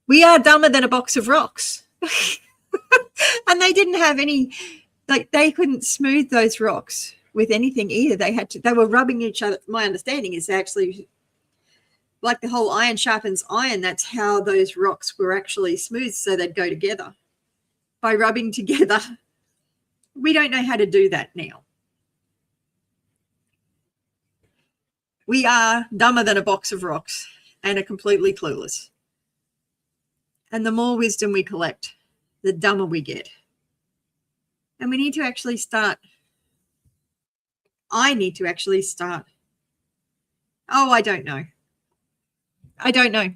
We are dumber than a box of rocks. And they didn't have any, like they couldn't smooth those rocks with anything either. They were rubbing each other. My understanding is actually like the whole iron sharpens iron. That's how those rocks were actually smooth, so they'd go together by rubbing together. We don't know how to do that now. We are dumber than a box of rocks and are completely clueless. And the more wisdom we collect, the dumber we get. And we need to actually start. I need to actually start. Oh, I don't know. I don't know.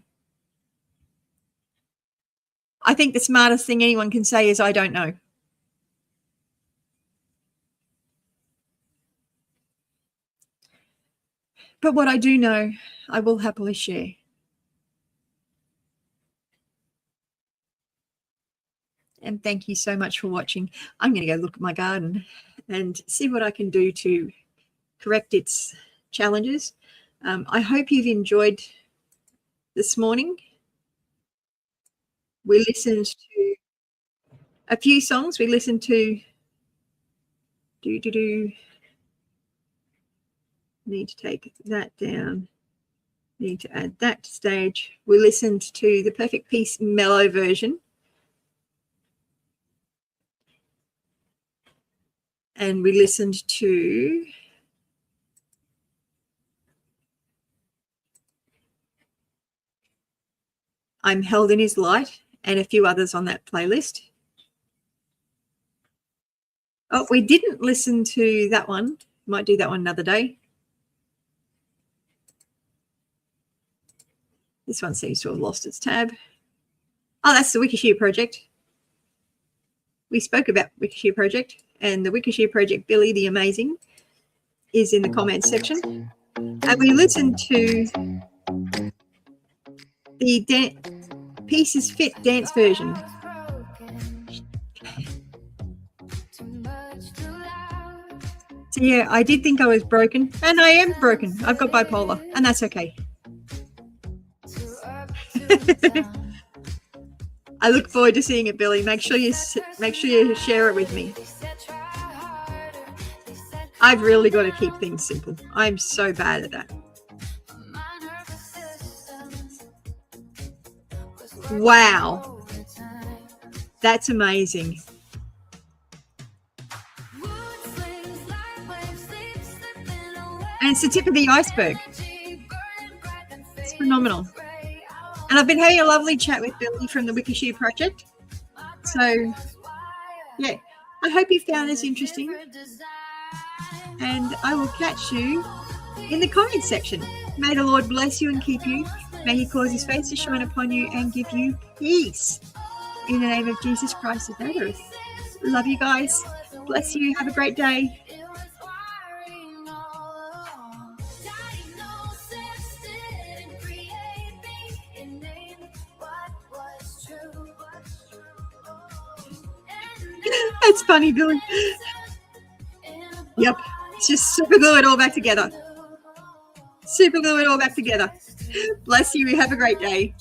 I think the smartest thing anyone can say is, I don't know. But what I do know, I will happily share. And thank you so much for watching. I'm going to go look at my garden and see what I can do to correct its challenges. I hope you've enjoyed this morning. We listened to a few songs. We listened to need to take that down. Need to add that to stage. We listened to the Perfect Peace mellow version. And we listened to I'm Held in His Light and a few others on that playlist. Oh, we didn't listen to that one. Might do that one another day. This one seems to have lost its tab. Oh, that's the Wikishare Project. We spoke about Wikishare Project, and the Wikishare Project, Billy the Amazing, is in the comments section. And we listened to the Pieces Fit dance version. So yeah, I did think I was broken, and I am broken. I've got bipolar, and that's okay. I look forward to seeing it, Billy. Make sure you share it with me. I've really got to keep things simple. I'm so bad at that. Wow, that's amazing. And it's the tip of the iceberg. It's phenomenal. And I've been having a lovely chat with Billy from the Wikishare Project. So, yeah, I hope you found this interesting. And I will catch you in the comments section. May the Lord bless you and keep you. May he cause his face to shine upon you and give you peace. In the name of Jesus Christ of Nazareth. Love you guys. Bless you. Have a great day. That's funny, Billy. Yep. It's just super glue it all back together. Super glue it all back together. Bless you. Have a great day.